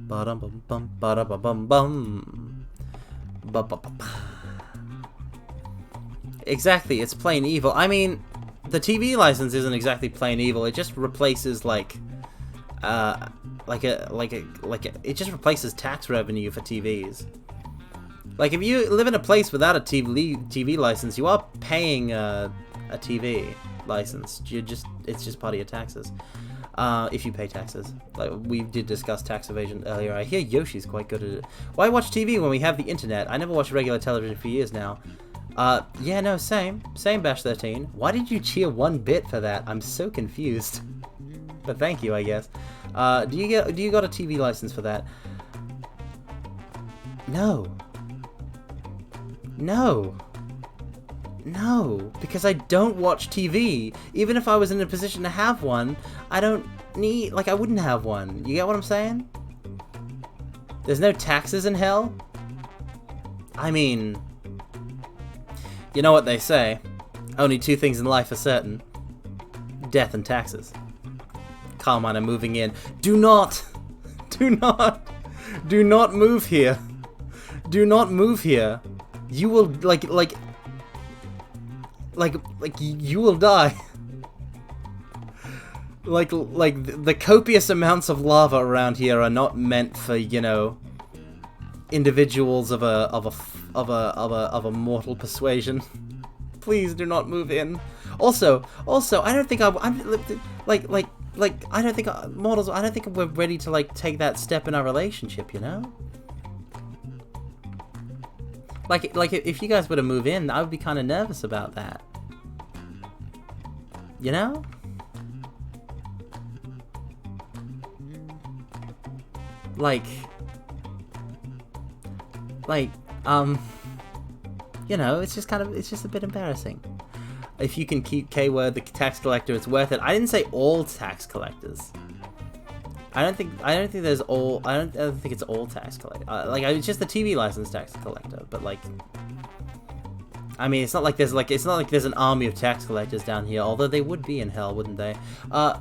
[SPEAKER 1] ba dum bum ba da bum bum. Ba ba ba. Exactly, it's plain evil. I mean, the TV license isn't exactly plain evil. It just replaces it just replaces tax revenue for TVs. Like, if you live in a place without a TV license, you are paying a TV license. It's just part of your taxes. If you pay taxes. Like, we did discuss tax evasion earlier. I hear Yoshi's quite good at it. Why watch TV when we have the internet? I never watched regular television for years now. Yeah, no, same. Same, Bash 13. Why did you cheer 1 bit for that? I'm so confused. But thank you, I guess. Do you got a TV license for that? No. No. No, because I don't watch TV. Even if I was in a position to have one, I don't need, like, I wouldn't have one. You get what I'm saying? There's no taxes in hell? I mean, you know what they say. Only 2 things in life are certain. Death and taxes. Carmine, I'm moving in. Do not move here. Do not move here. You will, like, you will die. like the copious amounts of lava around here are not meant for, you know, individuals of a mortal persuasion. Please do not move in. Also, I don't think I don't think mortals. I don't think we're ready to, like, take that step in our relationship. You know. Like if you guys were to move in, I would be kind of nervous about that. You know? You know, it's just a bit embarrassing. If you can keep K-word the tax collector, it's worth it. I didn't say all tax collectors. I don't think it's all tax collector. It's just the TV license tax collector. But, like, I mean, it's not like there's an army of tax collectors down here. Although they would be in hell, wouldn't they?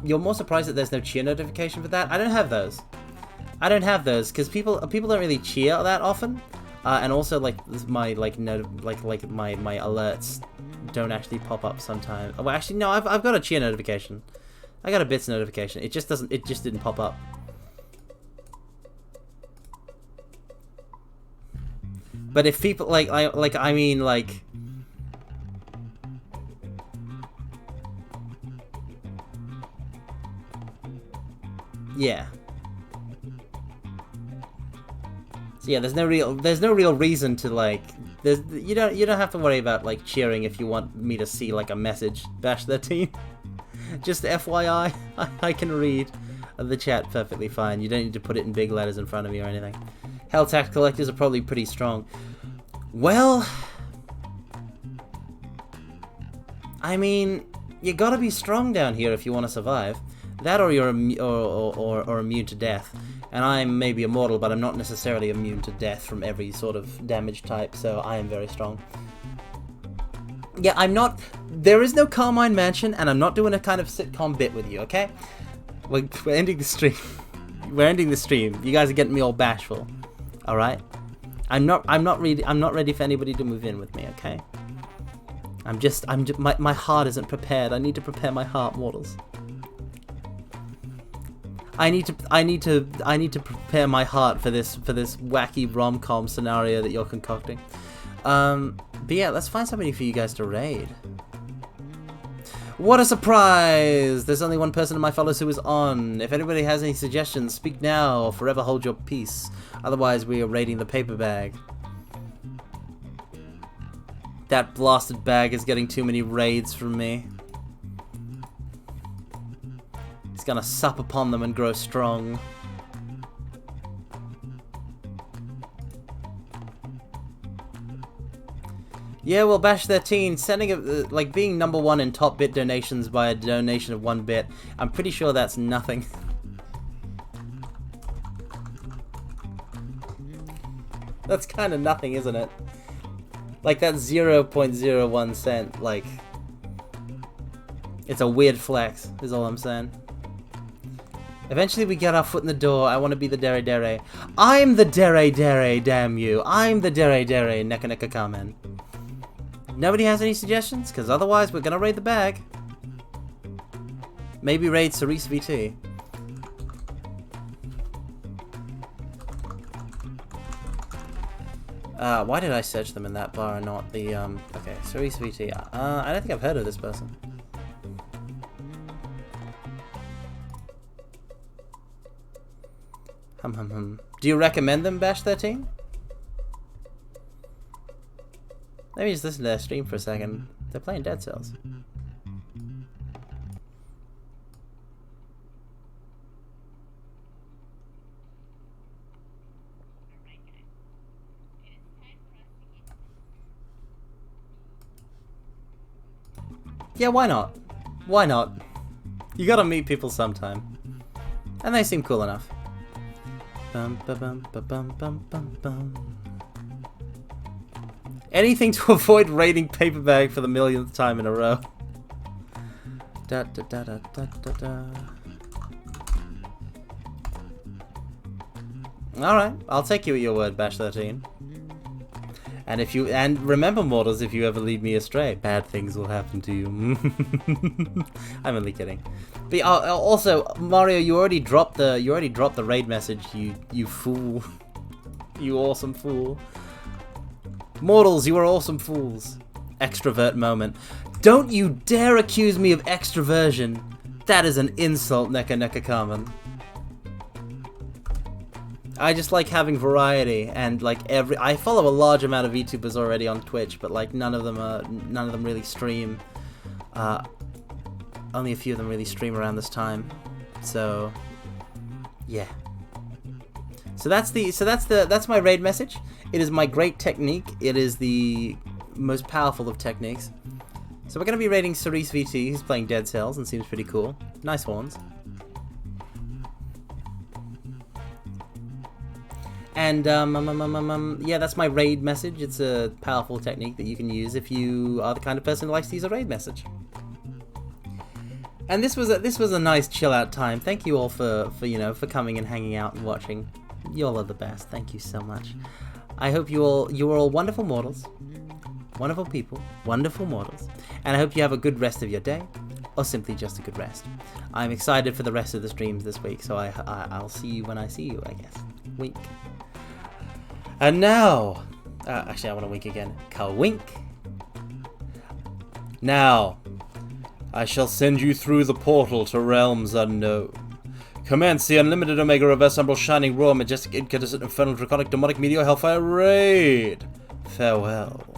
[SPEAKER 1] You're more surprised that there's no cheer notification for that. I don't have those. Because people don't really cheer that often. And also, like, my my alerts don't actually pop up sometimes. Well, actually, no, I've got a cheer notification. I got a bits notification. It just didn't pop up. But if people yeah. So yeah, there's no real reason to, like, you don't have to worry about, like, cheering if you want me to see, like, a message. Bash 13. Just FYI, I can read the chat perfectly fine. You don't need to put it in big letters in front of me or anything. Hell tax collectors are probably pretty strong. Well, I mean, you gotta be strong down here if you want to survive. That, or you're immune to death. And I'm maybe immortal, but I'm not necessarily immune to death from every sort of damage type, so I am very strong. Yeah, I'm not... There is no Carmine Mansion, and I'm not doing a kind of sitcom bit with you, okay? We're ending the stream. We're ending the stream. You guys are getting me all bashful. Alright? I'm not ready for anybody to move in with me, okay? My heart isn't prepared. I need to prepare my heart, mortals. I need to prepare my heart for this wacky rom-com scenario that you're concocting. But yeah, let's find somebody for you guys to raid. What a surprise! There's only one person in my fellows who is on. If anybody has any suggestions, speak now or forever hold your peace. Otherwise, we are raiding the paper bag. That blasted bag is getting too many raids from me. It's gonna sup upon them and grow strong. Yeah, well, Bash 13, sending like being #1 in top bit donations by a donation of 1 bit. I'm pretty sure that's nothing. That's kind of nothing, isn't it? Like, that 0.01 cent, like... It's a weird flex, is all I'm saying. Eventually we get our foot in the door. I want to be the Dere Dere. I'm the Dere Dere, damn you. I'm the Dere Dere, Neka Neka Kamen. Nobody has any suggestions? Because otherwise we're going to raid the bag. Maybe raid Cerise VT. Why did I search them in that bar and not the, okay, Cerise VT. I don't think I've heard of this person. Do you recommend them, Bash 13? Let me just listen to their stream for a second. They're playing Dead Cells. Yeah, why not? Why not? You gotta meet people sometime. And they seem cool enough. Bum, ba, bum, ba, bum, bum, bum, bum. Anything to avoid raiding Paperbag for the millionth time in a row. Da, da, da, da, da, da, da. Alright, I'll take you at your word, Bash 13. And remember, mortals, if you ever lead me astray, bad things will happen to you. I'm only kidding. But also, Mario, you already dropped the raid message. You fool. You awesome fool. Mortals, you are awesome fools. Extrovert moment. Don't you dare accuse me of extroversion. That is an insult, Neka Neka Kamen. I just like having variety, and like I follow a large amount of VTubers already on Twitch, but like none of them really stream. Only a few of them really stream around this time. So yeah. So that's my raid message. It is my great technique. It is the most powerful of techniques. So we're gonna be raiding Cerise VT, who's playing Dead Cells and seems pretty cool. Nice horns. And, yeah, that's my raid message. It's a powerful technique that you can use if you are the kind of person who likes to use a raid message. And this was a nice chill out time. Thank you all for coming and hanging out and watching. You all are the best. Thank you so much. I hope you are all wonderful mortals, wonderful people, wonderful mortals, and I hope you have a good rest of your day, or simply just a good rest. I'm excited for the rest of the streams this week, so I'll see you when I see you, I guess. Wink. And now, actually I want to wink again. Ka-wink. Now, I shall send you through the portal to realms unknown. Commence the unlimited Omega Reverse Umbral Shining Raw Majestic Incandescent Infernal Draconic Demonic Meteor Hellfire Raid. Farewell.